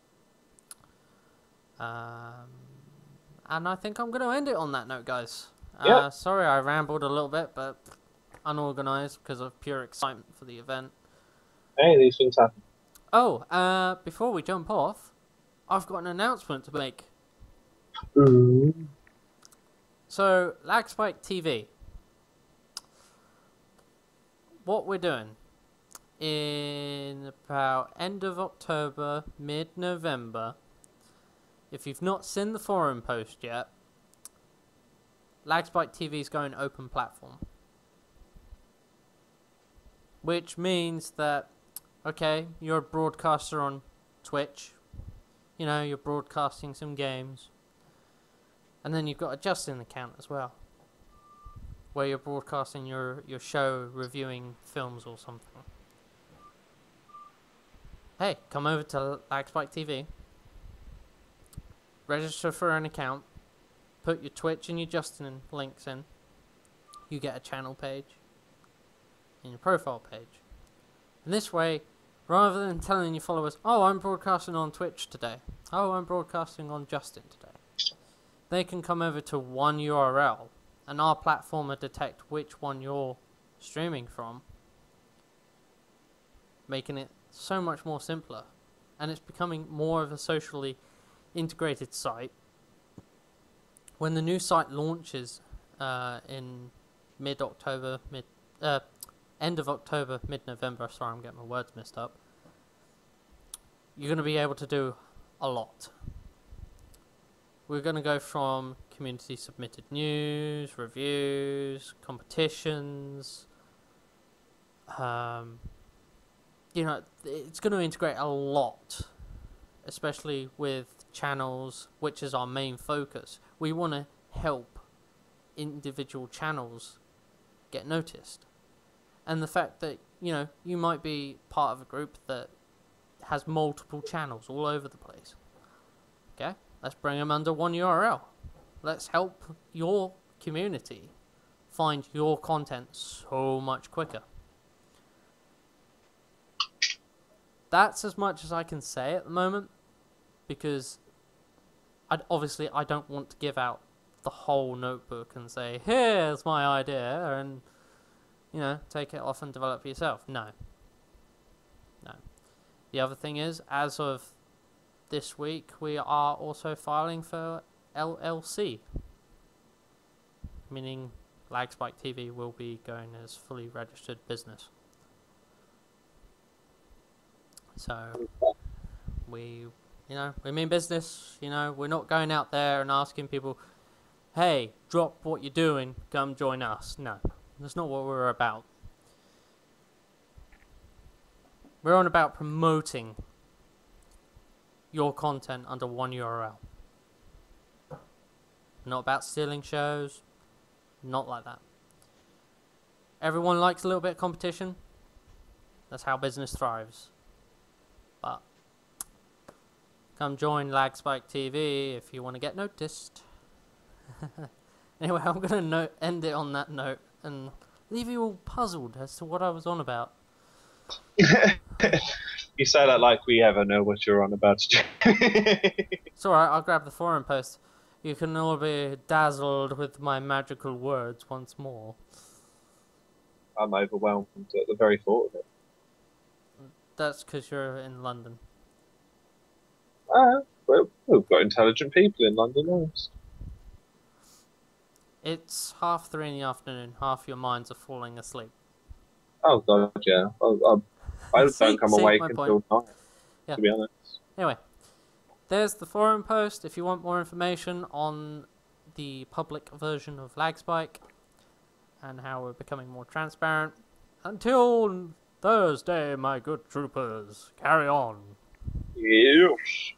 And I think I'm going to end it on that note, guys. Yeah. Sorry I rambled a little bit, but unorganized because of pure excitement for the event. Hey, these things happen. Oh, before we jump off, I've got an announcement to make. Mm. So, LagSpike TV. What we're doing in about end of October, mid-November. If you've not seen the forum post yet, LagSpike TV is going open platform. Which means that, okay, you're a broadcaster on Twitch. You know, you're broadcasting some games. And then you've got a Justin account as well, where you're broadcasting your show, reviewing films or something. Hey, come over to LagSpike TV. Register for an account. Put your Twitch and your Justin links in. You get a channel page and your profile page. And this way, rather than telling your followers, oh, I'm broadcasting on Twitch today. Oh, I'm broadcasting on Justin today. They can come over to one URL and our platform will detect which one you're streaming from, making it so much more simpler. And it's becoming more of a socially integrated site. When the new site launches in mid-October, end of October, mid-November, sorry, I'm getting my words mixed up, you're going to be able to do a lot. We're going to go from community submitted news, reviews, competitions. You know, it's going to integrate a lot, especially with channels, which is our main focus. We want to help individual channels get noticed. And the fact that, you know, you might be part of a group that has multiple channels all over the place. Okay? Let's bring them under one URL. Let's help your community find your content so much quicker. That's as much as I can say at the moment, because obviously I don't want to give out the whole notebook and say, here's my idea, and, you know, take it off and develop it yourself. No. The other thing is, as of this week, we are also filing for LLC, meaning LagSpike TV will be going as fully registered business. So we mean business. You know, we're not going out there and asking people, hey, drop what you're doing, come join us. No, that's not what we're about. We're on about promoting your content under one URL. Not about stealing shows. Not like that. Everyone likes a little bit of competition. That's how business thrives. But come join LagSpike TV if you want to get noticed. Anyway, I'm going to end it on that note and leave you all puzzled as to what I was on about. You say that like we ever know what you're on about. It's alright, I'll grab the forum post. You can all be dazzled with my magical words once more. I'm overwhelmed at the very thought of it. That's because you're in London. Well, we've got intelligent people in London, honest. It's 3:30 in the afternoon. Half your minds are falling asleep. Oh god, yeah. I don't come awake until 9, to be honest. Anyway, there's the forum post if you want more information on the public version of LagSpike. and how we're becoming more transparent. Until Thursday, my good troopers, carry on. Yes.